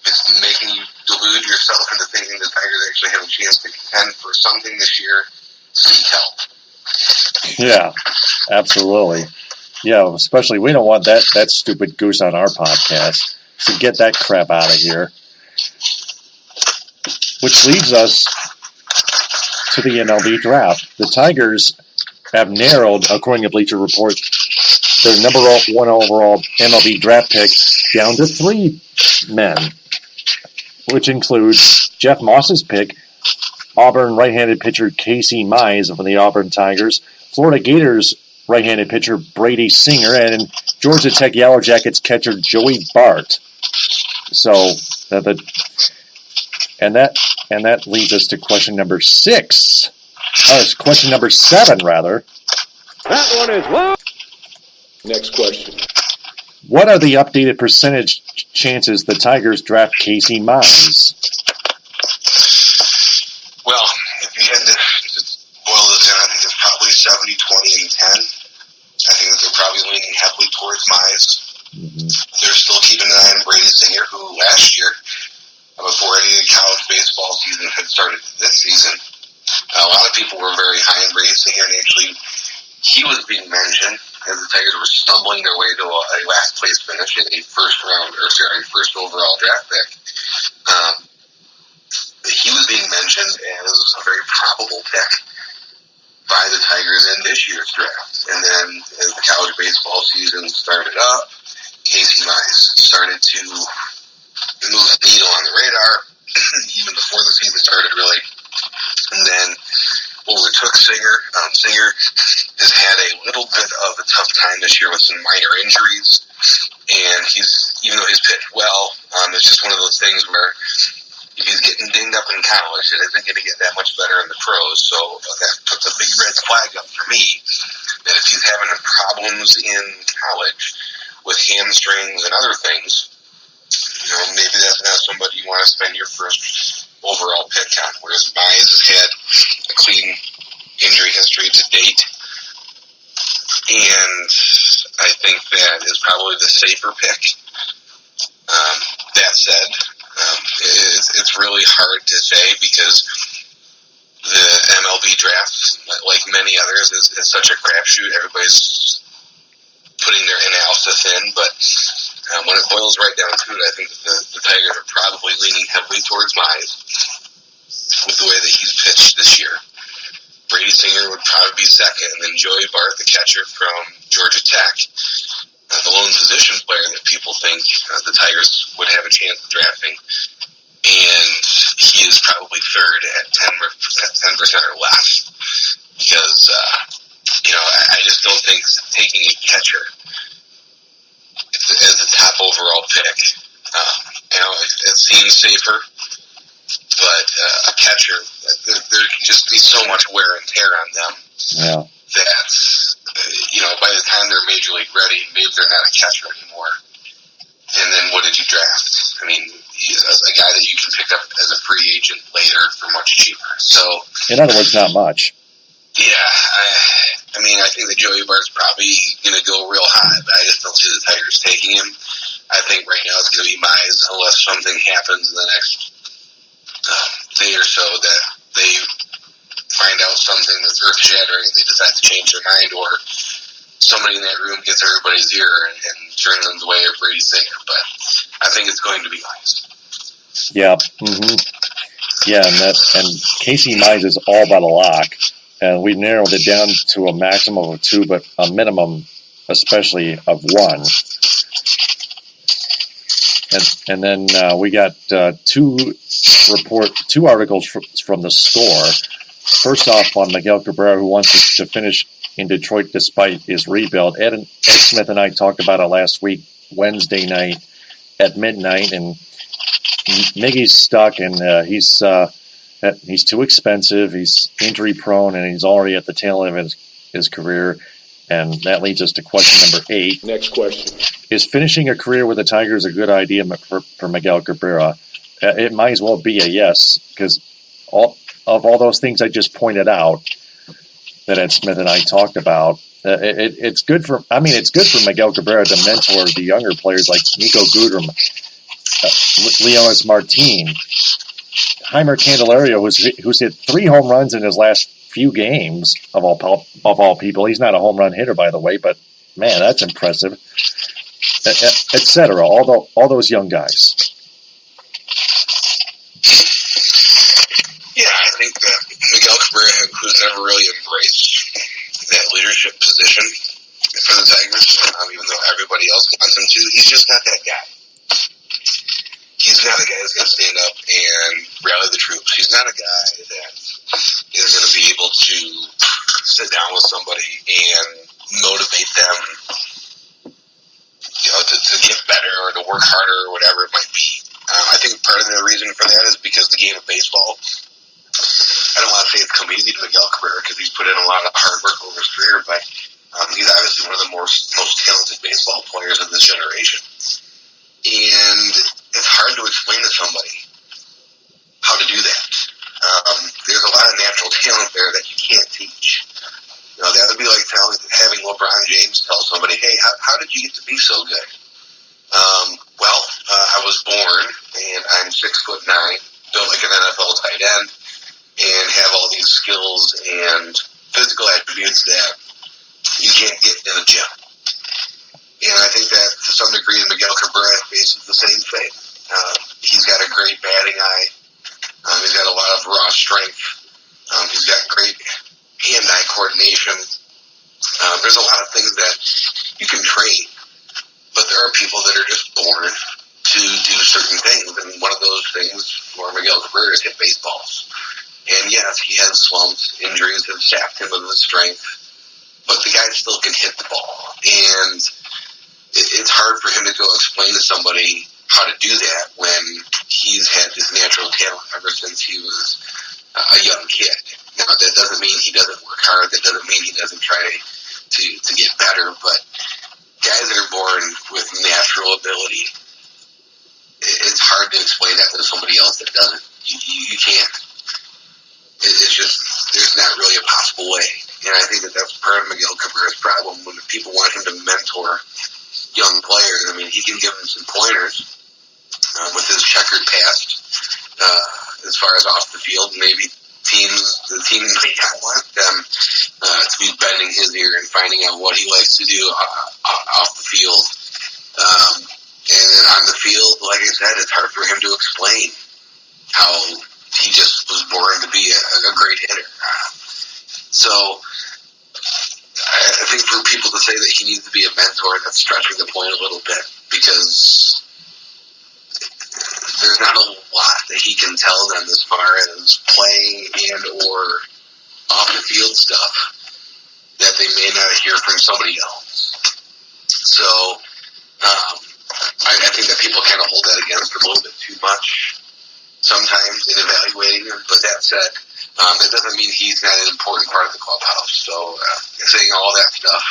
[SPEAKER 4] If it's making you delude yourself into thinking the Tigers actually have a chance to contend for something this year, seek help.
[SPEAKER 3] Yeah, absolutely. Yeah, especially we don't want that stupid goose on our podcast. So get that crap out of here. Which leads us to the MLB Draft. The Tigers have narrowed, according to Bleacher Report, their number 1 overall MLB Draft pick down to 3 men, which includes Jeff Moss's pick, Auburn right-handed pitcher Casey Mize from the Auburn Tigers, Florida Gators right-handed pitcher Brady Singer, and Georgia Tech Yellow Jackets catcher Joey Bart. So that leads us to question number 6. Question number 7, rather.
[SPEAKER 5] That one is one.
[SPEAKER 2] Next question.
[SPEAKER 3] What are the updated percentage chances the Tigers draft Casey Mize?
[SPEAKER 4] Well, if you had to boil it down, I think it's probably 70, 20, and 10. I think that they're probably leaning heavily towards Mize. Mm-hmm. They're still keeping an eye on Brady Singer, who last year, before any of the college baseball season had started this season, a lot of people were very high on Brady Singer, and actually he was being mentioned as the Tigers were stumbling their way to a last place finish in a first overall draft pick. He was being mentioned as a very probable pick by the Tigers in this year's draft. And then as the college baseball season started up, Casey Mize started to move the needle on the radar even before the season started, really. And then overtook Singer. Singer has had a little bit of a tough time this year with some minor injuries. And even though he's pitched well, it's just one of those things where if he's getting dinged up in college, it isn't going to get that much better in the pros. So that puts a big red flag up for me that if he's having problems in college with hamstrings and other things, maybe that's not somebody you want to spend your first overall pick on. Whereas Mize has had a clean injury history to date. And I think that is probably the safer pick. That said, it's really hard to say because the MLB draft, like many others, is such a crapshoot. Everybody's putting their analysis in, but when it boils right down to it, I think the Tigers are probably leaning heavily towards Mize with the way that he's pitched this year. Brady Singer would probably be second, and then Joey Bart, the catcher from Georgia Tech, the lone position player that people think the Tigers would have a chance of drafting. And he is probably third at 10% or less. Because, I just don't think taking a catcher as a top overall pick, it seems safer. But a catcher, there can just be so much wear and tear on them that, by the time they're major league ready, maybe they're not a catcher anymore. And then what did you draft? I mean, he's a guy that you can pick up as a free agent later for much cheaper. So,
[SPEAKER 3] in other words, not much.
[SPEAKER 4] Yeah, I think that Joey Bart's probably going to go real high, but I just don't see the Tigers taking him. I think right now it's going to be Mize unless something happens in the next day or so that they find out something that's earth-shattering and they decide to change their mind, or somebody in that room gets everybody's ear and turns them the way of Brady Singer. But I think it's going to be Mize.
[SPEAKER 3] Yeah. Mm-hmm. Yeah, and Casey Mize is all but a lock. And we narrowed it down to a maximum of 2, but a minimum, especially, of 1. And then we got two articles from the Score. First off, on Miguel Cabrera, who wants to finish in Detroit despite his rebuild. Ed Smith and I talked about it last week, Wednesday night at midnight, and Miggy's stuck, and he's too expensive, he's injury prone, and he's already at the tail end of his career. And that leads us to question number 8.
[SPEAKER 2] Next question.
[SPEAKER 3] Is finishing a career with the Tigers a good idea for Miguel Cabrera? It might as well be a yes, because all those things I just pointed out that Ed Smith and I talked about, it's good for Miguel Cabrera to mentor the younger players like Nico Goodrum, Leonis Martin, Heimer Candelario, who's hit 3 home runs in his last few games of all people. He's not a home run hitter, by the way, but man, that's impressive. Etc. All those young guys.
[SPEAKER 4] Yeah, I think that Miguel Cabrera, who's never really embraced that leadership position for the Tigers, even though everybody else wants him to, he's just not that guy. He's not a guy that's going to stand up and rally the troops. He's not a guy that is going to be able to sit down with somebody and motivate them, to get better or to work harder or whatever it might be. I think part of the reason for that is because the game of baseball, I don't want to say it's come easy to Miguel Cabrera because he's put in a lot of hard work over his career, but he's obviously one of the most talented baseball players of this generation. And it's hard to explain to somebody how to do that. There's a lot of natural talent there that you can't teach. That would be like having LeBron James tell somebody, hey, how did you get to be so good? I was born, and I'm 6'9", built like an NFL tight end, and have all these skills and physical attributes that you can't get in a gym. And I think that, to some degree, Miguel Cabrera faces the same thing. He's got a great batting eye. He's got a lot of raw strength. He's got great hand-eye coordination. There's a lot of things that you can train, but there are people that are just born to do certain things, and one of those things for Miguel Cabrera is hit baseballs. And yes, he has slumps. Injuries have sapped him of his strength, but the guy still can hit the ball. And it's hard for him to go explain to somebody how to do that when he's had this natural talent ever since he was a young kid. Now, that doesn't mean he doesn't work hard. That doesn't mean he doesn't try to get better. But guys that are born with natural ability, it's hard to explain that to somebody else that doesn't. You can't. It's just, there's not really a possible way. And I think that that's part of Miguel Cabrera's problem when people want him to mentor young players. I mean, he can give them some pointers with his checkered past as far as off the field. Maybe the team might not want them to be bending his ear and finding out what he likes to do off the field. And then on the field, like I said, it's hard for him to explain how he just was born to be a great hitter. So I think for people to say that he needs to be a mentor, that's stretching the point a little bit, because there's not a lot that he can tell them as far as playing and or off the field stuff that they may not hear from somebody else. So I think that people kind of hold that against him a little bit too much sometimes in evaluating him. But that said, that doesn't mean he's not an important part of the clubhouse. So saying all that stuff,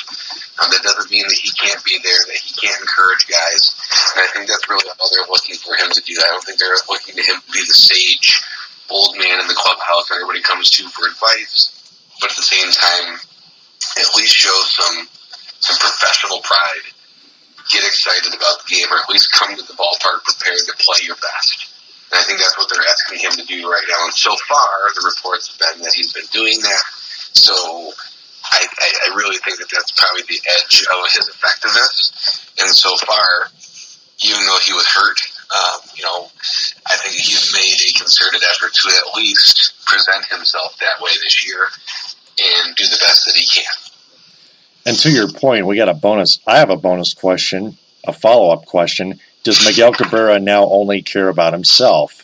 [SPEAKER 4] that doesn't mean that he can't be there, that he can't encourage guys. And I think that's really all they're looking for him to do. I don't think they're looking to him to be the sage old man in the clubhouse that everybody comes to for advice. But at the same time, at least show some professional pride. Get excited about the game, or at least come to the ballpark prepared to play your best. And I think that's what they're asking him to do right now. And so far, the reports have been that he's been doing that. So I really think that that's probably the edge of his effectiveness. And so far, even though he was hurt, I think he's made a concerted effort to at least present himself that way this year and do the best that he can.
[SPEAKER 3] And to your point, we got a bonus. I have a bonus question, a follow-up question. Does Miguel Cabrera now only care about himself?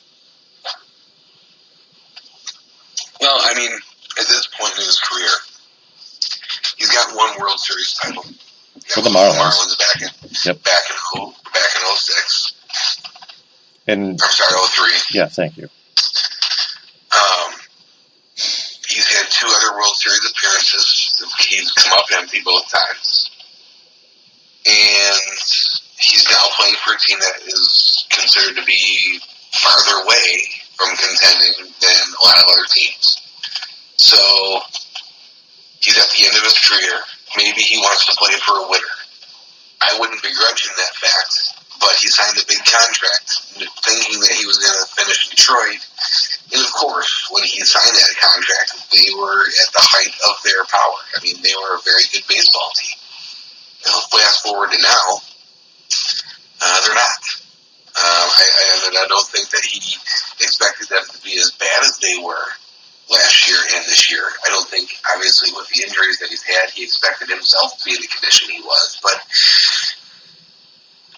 [SPEAKER 4] Well, I mean, at this point in his career, he's got one World Series title
[SPEAKER 3] For the Marlins.
[SPEAKER 4] back in 06.
[SPEAKER 3] And
[SPEAKER 4] I'm sorry, 03.
[SPEAKER 3] Yeah, thank you.
[SPEAKER 4] He's had 2 other World Series appearances. He's come up empty both times. And he's now playing for a team that is considered to be farther away from contending than a lot of other teams. So he's at the end of his career. Maybe he wants to play for a winner. I wouldn't begrudge him that fact, but he signed a big contract thinking that he was going to finish Detroit. And of course, when he signed that contract, they were at the height of their power. I mean, they were a very good baseball team. Fast forward to now, they're not. I don't think that he expected them to be as bad as they were last year and this year. I don't think, obviously, with the injuries that he's had, he expected himself to be in the condition he was. But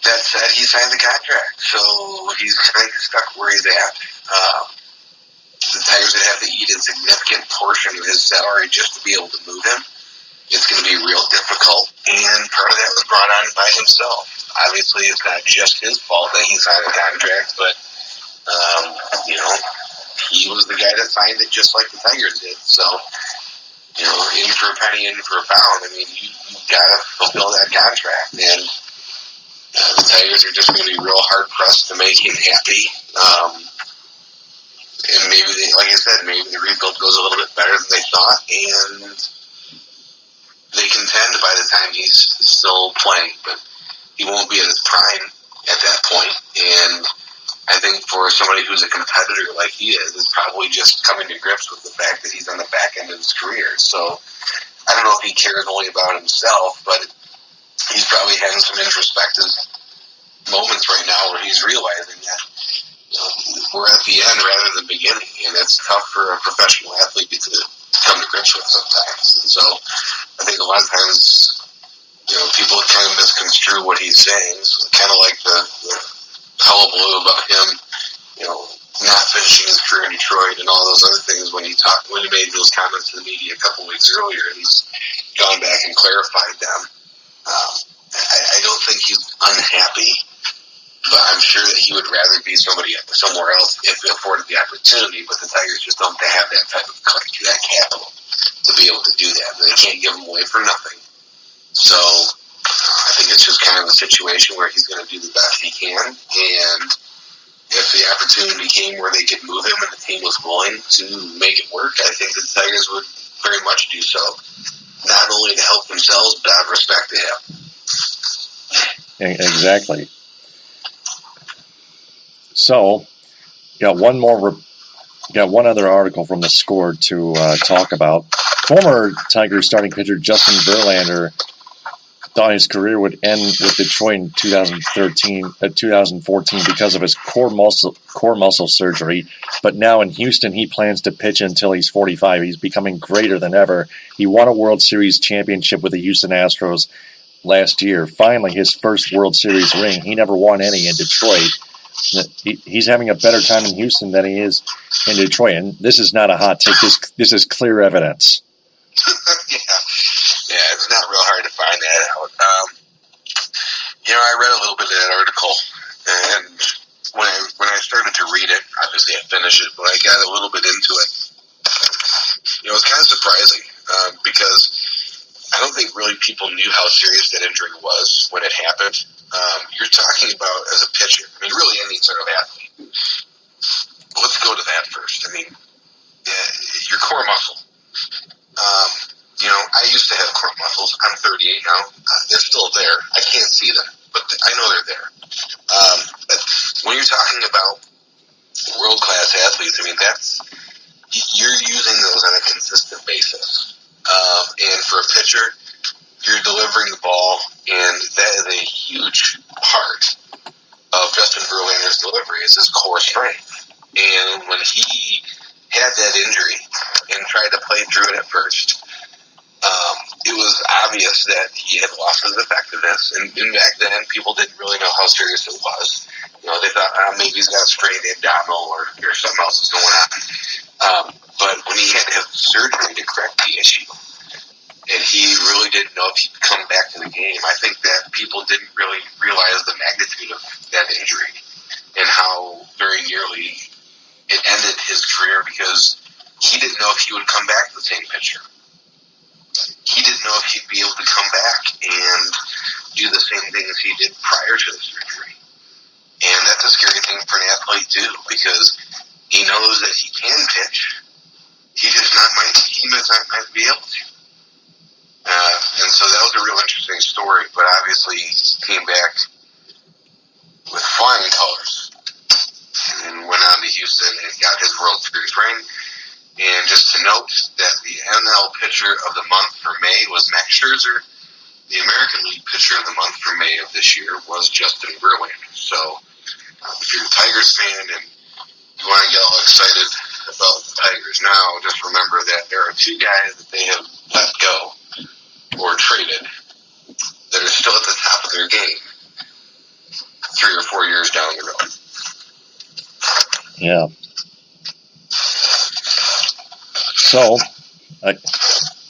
[SPEAKER 4] that said, he signed the contract, so he's kind of stuck where he's at. The Tigers would have to eat a significant portion of his salary just to be able to move him. It's going to be real difficult, and part of that was brought on by himself. Obviously, it's not just his fault that he signed a contract, but, he was the guy that signed it just like the Tigers did. So, in for a penny, in for a pound. I mean, you got to fulfill that contract, and the Tigers are just going to be real hard-pressed to make him happy. And maybe, like I said, maybe the rebuild goes a little bit better than they thought, and they contend by the time he's still playing, but he won't be at his prime at that point. And I think for somebody who's a competitor like he is, it's probably just coming to grips with the fact that he's on the back end of his career. So I don't know if he cares only about himself, but he's probably having some introspective moments right now where he's realizing that we're at the end rather than the beginning, and it's tough for a professional athlete to come to grips with sometimes. And so I think a lot of times, people kind of misconstrue what he's saying. So kind of like the hullabaloo about him, not finishing his career in Detroit and all those other things when he made those comments to the media a couple weeks earlier, and he's gone back and clarified them. I don't think he's unhappy, but I'm sure that he would rather be somewhere else if they afforded the opportunity. But the Tigers just don't have that type of that capital to be able to do that. They can't give him away for nothing. So I think it's just kind of a situation where he's going to do the best he can. And if the opportunity came where they could move him and the team was willing to make it work, I think the Tigers would very much do so. Not only to help themselves, but out of respect to him.
[SPEAKER 3] Exactly. So, got one other article from the Score to talk about. Former Tigers starting pitcher Justin Verlander thought his career would end with Detroit in 2014 because of his core muscle surgery. But now in Houston, he plans to pitch until he's 45. He's becoming greater than ever. He won a World Series championship with the Houston Astros last year. Finally, his first World Series ring. He never won any in Detroit. He's having a better time in Houston than he is in Detroit. And this is not a hot take. This is clear evidence.
[SPEAKER 4] Yeah, it's not real hard to find that out. I read a little bit of that article, and when I started to read it, obviously I finished it, but I got a little bit into it. It was kind of surprising because I don't think really people knew how serious that injury was when it happened. You're talking about as a pitcher, really any sort of athlete. Let's go to that first. Your core muscle. I used to have core muscles. I'm 38 now. They're still there. I can't see them, but I know they're there. But when you're talking about world-class athletes, you're using those on a consistent basis. And for a pitcher, you're delivering the ball, and that is a huge part of Justin Verlander's delivery is his core strength. And when he had that injury and tried to play through it at first, it was obvious that he had lost his effectiveness. And back then, people didn't really know how serious it was. They thought maybe he's got a strained abdominal or something else is going on. But when he had to have surgery to correct the issue, and he really didn't know if he'd come back to the game, I think that people didn't really realize the magnitude of that injury and how very nearly it ended his career because he didn't know if he would come back the same pitcher. He didn't know if he'd be able to come back and do the same things he did prior to the surgery. And that's a scary thing for an athlete too, because he knows that he can pitch. He might not be able to. And so that was a real interesting story, but obviously he came back with flying colors and went on to Houston and got his World Series ring. And just to note that the NL Pitcher of the Month for May was Max Scherzer. The American League Pitcher of the Month for May of this year was Justin Verlander. So if you're a Tigers fan and you want to get all excited about the Tigers now, just remember that there are two guys that they have let go or traded that are still at the top of their game 3 or 4 years down the road.
[SPEAKER 3] Yeah. So,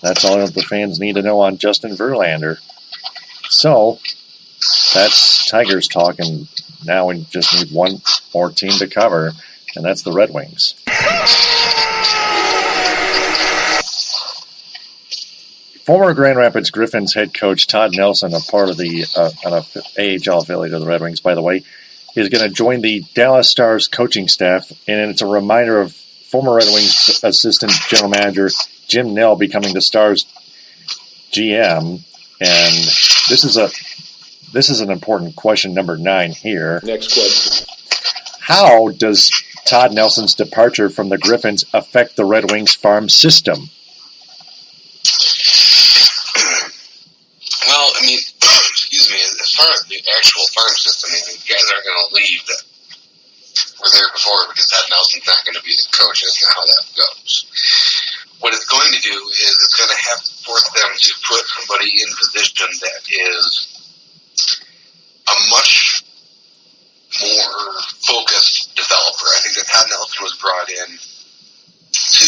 [SPEAKER 3] that's all that the fans need to know on Justin Verlander. So, that's Tigers talk, and now we just need one more team to cover, and that's the Red Wings. Former Grand Rapids Griffins head coach Todd Nelson, a part of the AHL affiliate of the Red Wings, by the way, is going to join the Dallas Stars coaching staff, and it's a reminder of former Red Wings assistant general manager Jim Nell becoming the Stars GM. And this is an important question, number 9 here.
[SPEAKER 2] Next question.
[SPEAKER 3] How does Todd Nelson's departure from the Griffins affect the Red Wings farm system?
[SPEAKER 4] Well, excuse me, as far as the actual farm system, the guys aren't going to leave that were there before because Todd Nelson's not going to be the coach. That's not how that goes. What it's going to do is it's going to have to force them to put somebody in position that is a much more focused developer. I think that Todd Nelson was brought in to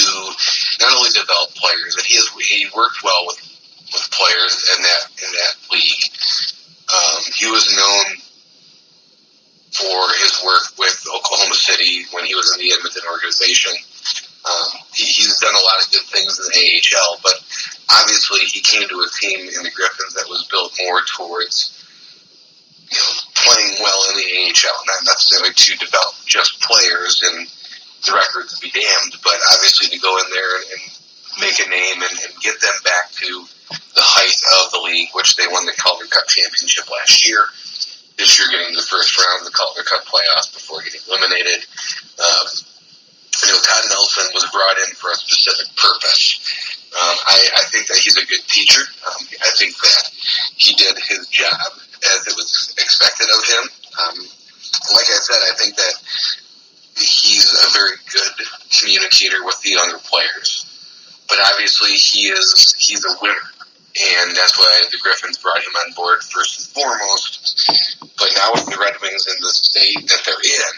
[SPEAKER 4] not only develop players, but he worked well with players in that league. He was known for his work with Oklahoma City when he was in the Edmonton organization. He's done a lot of good things in the AHL, but obviously he came to a team in the Griffins that was built more towards playing well in the AHL, not necessarily to develop just players and the records be damned, but obviously to go in there and make a name and get them back to the height of the league, which they won the Calder Cup championship last year. This year getting to the first round of the Calder Cup playoffs before getting eliminated. Todd Nelson was brought in for a specific purpose. I think that he's a good teacher. I think that he did his job as it was expected of him. Like I said, I think that he's a very good communicator with the younger players. But obviously he's a winner. And that's why the Griffins brought him on board first and foremost. But now with the Red Wings in the state that they're in,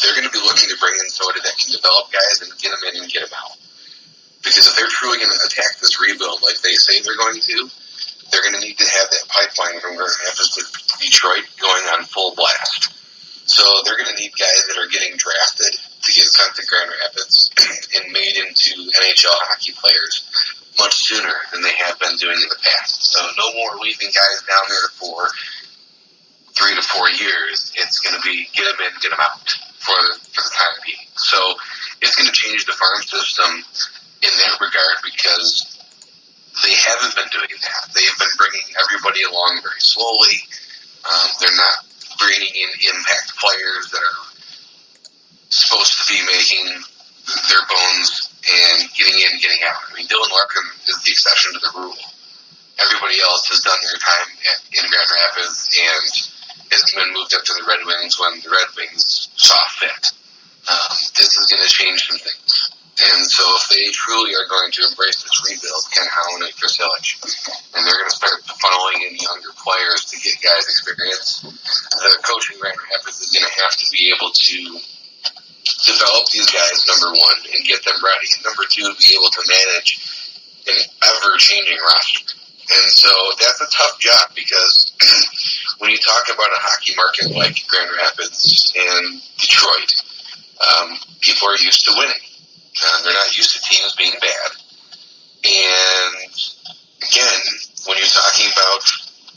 [SPEAKER 4] they're going to be looking to bring in somebody that can develop guys and get them in and get them out. Because if they're truly going to attack this rebuild like they say they're going to, they're going to need to have that pipeline from Grand Rapids to Detroit going on full blast. So they're going to need guys that are getting drafted to get sent to Grand Rapids and made into NHL hockey players much sooner than they have been doing in the past. So no more leaving guys down there for 3 to 4 years. It's going to be get them in, get them out for the time being. So it's going to change the farm system in that regard because they haven't been doing that. They've been bringing everybody along very slowly. They're not bringing in impact players that are supposed to be making their bones and getting in, getting out. I mean, Dylan Larkin is the exception to the rule. Everybody else has done their time in Grand Rapids and has been moved up to the Red Wings when the Red Wings saw fit. This is going to change some things. And so if they truly are going to embrace this rebuild, Ken Howland and Chris Illich, and they're going to start funneling in younger players to get guys experience, the coaching Grand Rapids is going to have to be able to develop these guys, number one, and get them ready. And number two, be able to manage an ever-changing roster. And so that's a tough job because when you talk about a hockey market like Grand Rapids and Detroit, people are used to winning. They're not used to teams being bad. And again, when you're talking about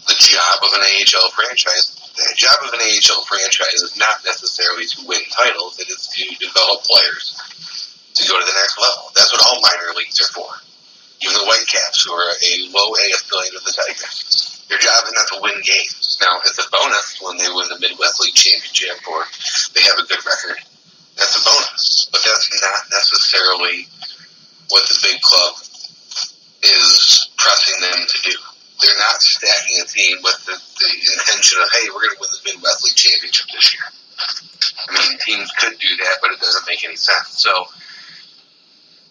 [SPEAKER 4] the job of an AHL franchise, the job of an AHL franchise is not necessarily to win titles. It is to develop players to go to the next level. That's what all minor leagues are for. Even the Whitecaps, who are a low A affiliate of the Tigers, their job is not to win games. Now, it's a bonus when they win the Midwest League Championship or they have a good record. That's a bonus, but that's not necessarily what the big club is pressing them to do. They're not stacking a team with the intention of, hey, we're going to win the Midwest League Championship this year. I mean, teams could do that, but it doesn't make any sense. So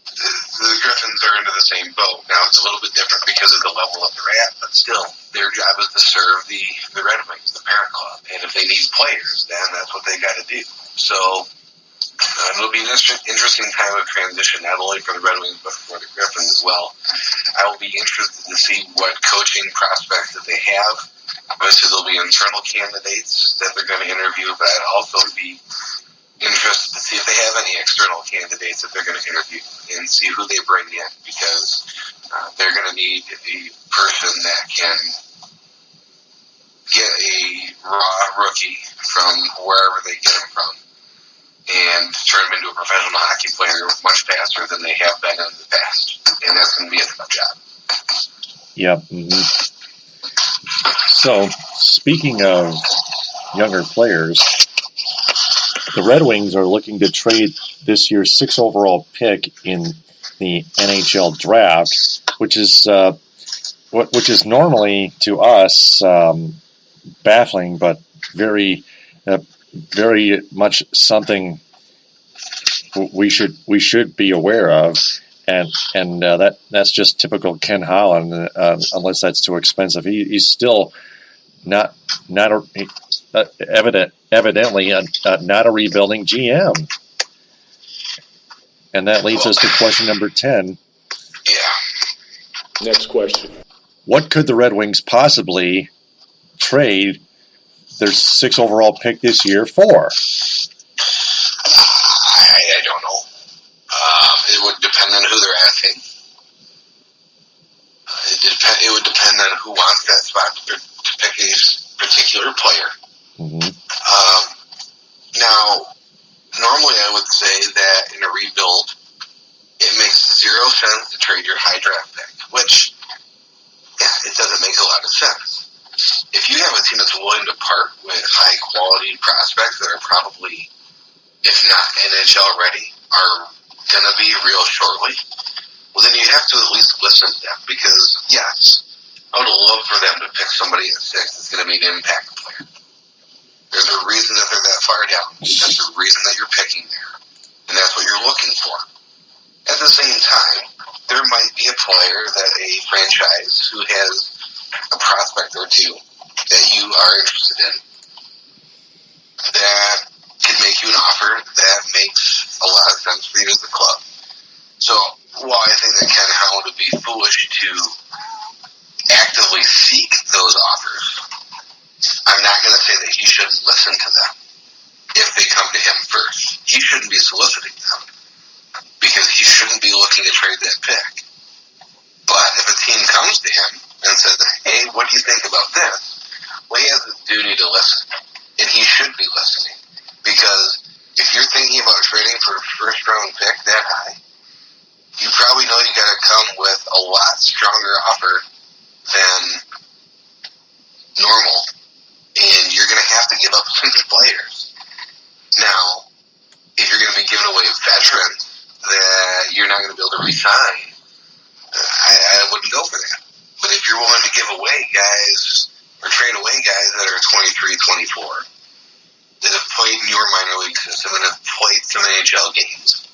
[SPEAKER 4] the Griffins are into the same boat. Now, it's a little bit different because of the level that they're at, but still, their job is to serve the Red Wings, the parent club. And if they need players, then that's what they got to do. So it'll be an interesting time of transition, not only for the Red Wings, but for the Griffins as well. I will be interested to see what coaching prospects that they have. Obviously, there'll be internal candidates that they're going to interview, but I'd also be interested to see if they have any external candidates that they're going to interview and see who they bring in, because they're going to need a person that can get a raw rookie from wherever they get him from and turn him into a professional hockey player much faster than they have been in the past. And that's going to be a tough job.
[SPEAKER 3] Yeah. Mm-hmm. So, speaking of younger players, the Red Wings are looking to trade this year's 6th overall pick in the NHL draft, which is normally to us baffling, but very much something we should be aware of, and that's just typical Ken Holland. Unless that's too expensive, he's still evidently not a rebuilding GM. And that leads us to question number 10.
[SPEAKER 2] Yeah. Next question.
[SPEAKER 3] What could the Red Wings possibly trade their 6th overall pick this year for?
[SPEAKER 4] I don't know. It would depend on who they're asking. It would depend on who wants that spot to pick a particular player.
[SPEAKER 3] Mm-hmm.
[SPEAKER 4] Now, normally I would say that in a rebuild, it makes 0 sense to trade your high draft pick, which, yeah, it doesn't make a lot of sense. If you have a team that's willing to part with high-quality prospects that are probably, if not NHL ready, are going to be real shortly, well, then you have to at least listen to them because, yes, I would love for them to pick somebody at 6 that's going to be an impact player. There's a reason that they're that far down. There's a reason that you're picking there. And that's what you're looking for. At the same time, there might be a player that a franchise who has a prospect or two that you are interested in that can make you an offer that makes a lot of sense for you as a club. So while I think that Ken Howland would be foolish to actively seek those offers, I'm not going to say that he shouldn't listen to them if they come to him first. He shouldn't be soliciting them because he shouldn't be looking to trade that pick. But if a team comes to him and says, hey, what do you think about this? Well, he has a duty to listen, and he should be listening. Because if you're thinking about trading for a first-round pick that high, you probably know you got to come with a lot stronger offer than normal, and you're going to have to give up some players. Now, if you're going to be giving away veterans that you're not going to be able to re-sign, I wouldn't go for that. But if you're willing to give away guys or trade away guys that are 23, 24, that have played in your minor league system and have played some NHL games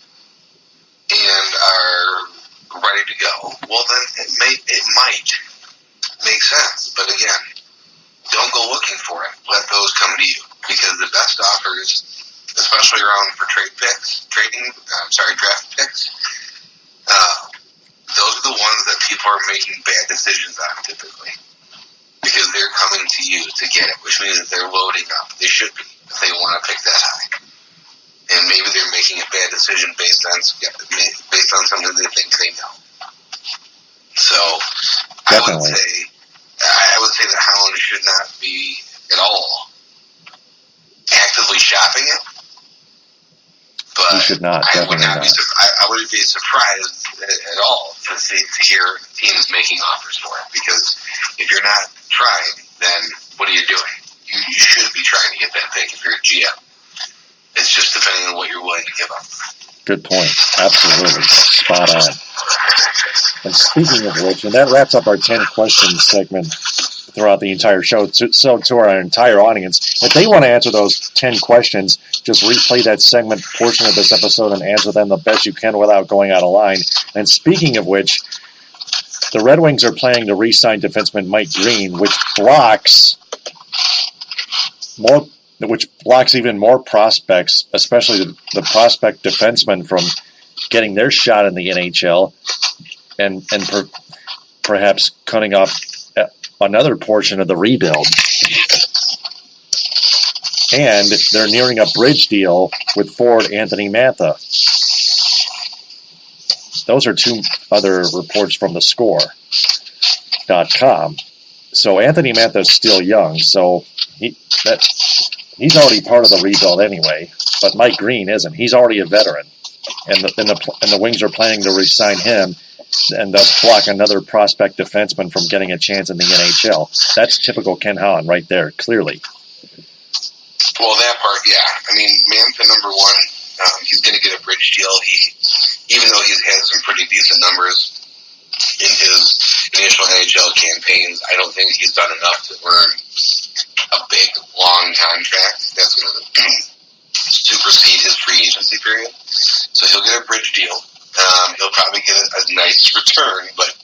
[SPEAKER 4] and are ready to go, well then it might make sense. But again, don't go looking for it. Let those come to you because the best offers, especially around for draft picks, those are the ones that people are making bad decisions on typically because they're coming to you to get it, which means that they're loading up. They should be if they want to pick that high. And maybe they're making a bad decision based on something they think they know. So
[SPEAKER 3] Definitely.
[SPEAKER 4] I would say that Howland should not be at all actively shopping it. But
[SPEAKER 3] He should not.
[SPEAKER 4] I would
[SPEAKER 3] Definitely not.
[SPEAKER 4] I wouldn't be surprised at all to hear teams making offers for it. Because if you're not trying, then what are you doing? You should be trying to get that pick if you're a GM. It's just depending on what you're willing to give up.
[SPEAKER 3] Good point. Absolutely. Spot on. And speaking of which, and that wraps up our 10 questions segment throughout the entire show. So to our entire audience, if they want to answer those 10 questions, just replay that segment portion of this episode and answer them the best you can without going out of line. And speaking of which, the Red Wings are planning to re-sign defenseman Mike Green, which blocks even more prospects, especially the prospect defensemen, from getting their shot in the NHL and perhaps cutting off another portion of the rebuild. And they're nearing a bridge deal with forward Anthony Mantha. Those are two other reports from the score.com. So Anthony Mantha is still young, so he's already part of the rebuild anyway. But Mike Green isn't. He's already a veteran, and the Wings are planning to re-sign him and thus block another prospect defenseman from getting a chance in the NHL. That's typical Ken Howland right there, clearly.
[SPEAKER 4] Well, that part, yeah. I mean, Mantha, number one, he's going to get a bridge deal. Even though he's had some pretty decent numbers in his initial NHL campaigns, I don't think he's done enough to earn a big, long contract that's going to supersede his free agency period. So he'll get a bridge deal. He'll probably get a nice return, but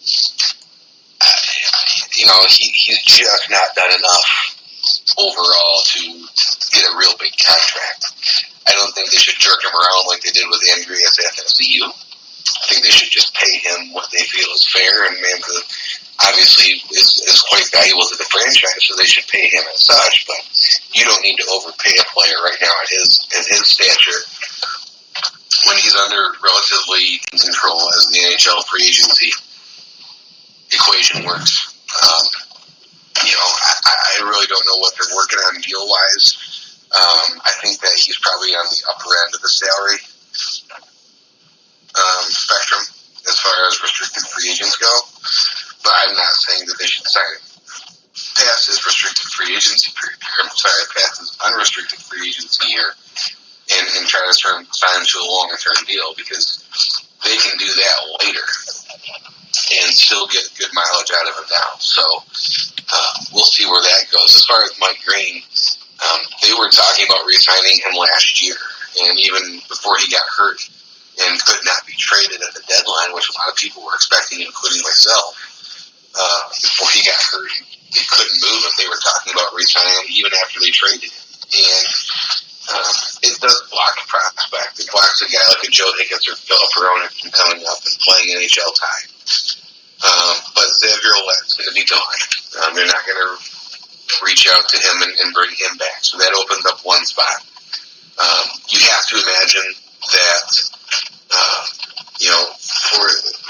[SPEAKER 4] he's just not done enough overall to get a real big contract. I don't think they should jerk him around like they did with Andreas FSU. I think they should just pay him what they feel is fair, and Mantha obviously is quite valuable to the franchise, so they should pay him as such, but you don't need to overpay a player right now at his stature when he's under relatively control as the NHL free agency equation works. I really don't know what they're working on deal-wise. I think that he's probably on the upper end of the salary spectrum as far as restricted free agents go, but I'm not saying that they should sign him past his restricted free agency period. Past his unrestricted free agency year, and try to sign them to a longer-term deal, because they can do that later and still get good mileage out of him now. So we'll see where that goes. As far as Mike Green, they were talking about re-signing him last year, and even before he got hurt and could not be traded at the deadline, which a lot of people were expecting, including myself. Before he got hurt, they couldn't move him. They were talking about re-signing him even after they traded him. And it does block a prospect. It blocks a guy like a Joe Higgins or Philip Perona from coming up and playing NHL time. But Xavier Ouellet's going to be gone. They're not going to reach out to him and bring him back. So that opens up one spot. You have to imagine that,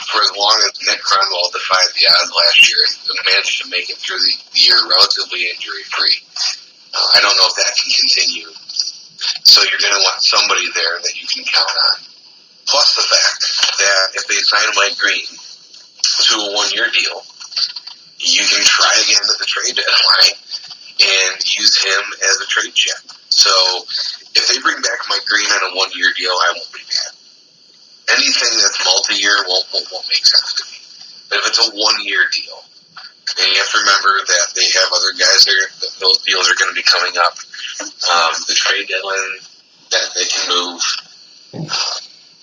[SPEAKER 4] for as long as Nick Cronwall defied the odds last year and managed to make it through the year relatively injury-free, I don't know if that can continue. So you're going to want somebody there that you can count on. Plus the fact that if they sign Mike Green to a one-year deal, you can try again at the trade deadline and use him as a trade chip. So if they bring back Mike Green on a one-year deal, I won't be mad. Anything that's multi-year won't make sense to me. But if it's a one-year deal, and you have to remember that they have other guys there, those deals are going to be coming up. The trade deadline that they can move.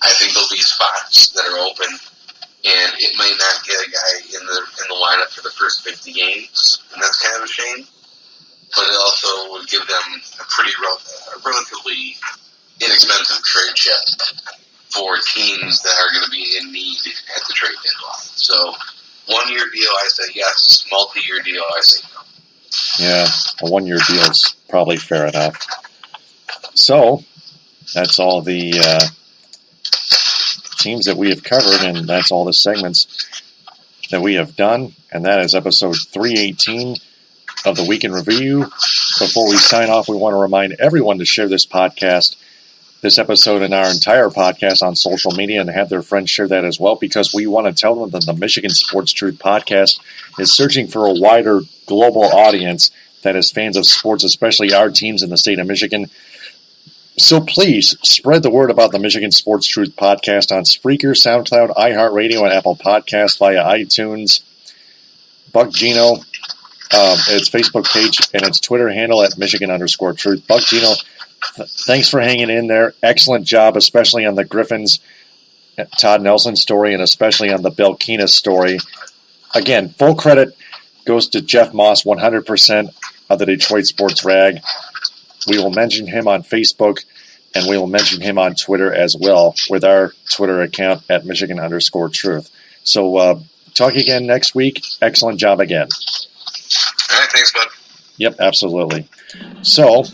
[SPEAKER 4] I think there'll be spots that are open, and it may not get a guy in the lineup for the first 50 games, and that's kind of a shame. But it also would give them a relatively inexpensive trade chip for teams that are going to be in need at the trade deadline. So, one-year deal, I say yes. Multi-year deal, I say no.
[SPEAKER 3] Yeah, a one-year deal is probably fair enough. So, that's all the teams that we have covered, and that's all the segments that we have done. And that is episode 318 of the Week in Review. Before we sign off, we want to remind everyone to share this podcast, this episode, and our entire podcast on social media, and have their friends share that as well, because we want to tell them that the Michigan Sports Truth podcast is searching for a wider global audience that is fans of sports, especially our teams in the state of Michigan. So please spread the word about the Michigan Sports Truth podcast on Spreaker, SoundCloud, iHeartRadio, and Apple Podcasts via iTunes. Buck Geno, its Facebook page and its Twitter handle at Michigan_Truth. Buck Geno, thanks for hanging in there. Excellent job, especially on the Griffins Todd Nelson story, and especially on the Bill Keenist story. Again, full credit goes to Jeff Moss, 100% of the Detroit Sports Rag. We will mention him on Facebook, and we will mention him on Twitter as well, with our Twitter account at Michigan_Truth. So talk again next week. Excellent job again.
[SPEAKER 4] All right, thanks, bud.
[SPEAKER 3] Yep, absolutely. So,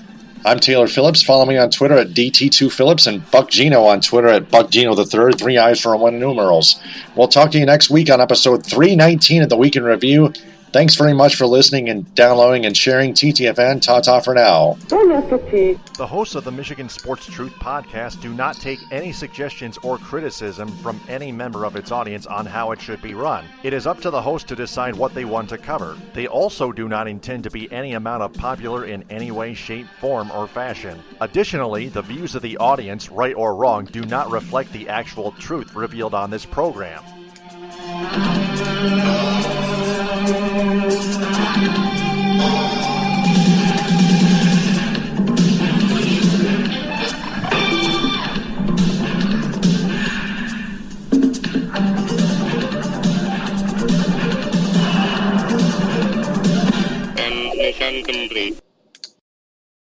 [SPEAKER 3] I'm Taylor Phillips. Follow me on Twitter at DT2Phillips, and Buck Geno on Twitter at BuckGeno3, 3 I's for 1 numerals. We'll talk to you next week on episode 319 of the Week in Review. Thanks very much for listening and downloading and sharing TTFN. Ta-ta for now.
[SPEAKER 1] The hosts of the Michigan Sports Truth podcast do not take any suggestions or criticism from any member of its audience on how it should be run. It is up to the host to decide what they want to cover. They also do not intend to be any amount of popular in any way, shape, form, or fashion. Additionally, the views of the audience, right or wrong, do not reflect the actual truth revealed on this program.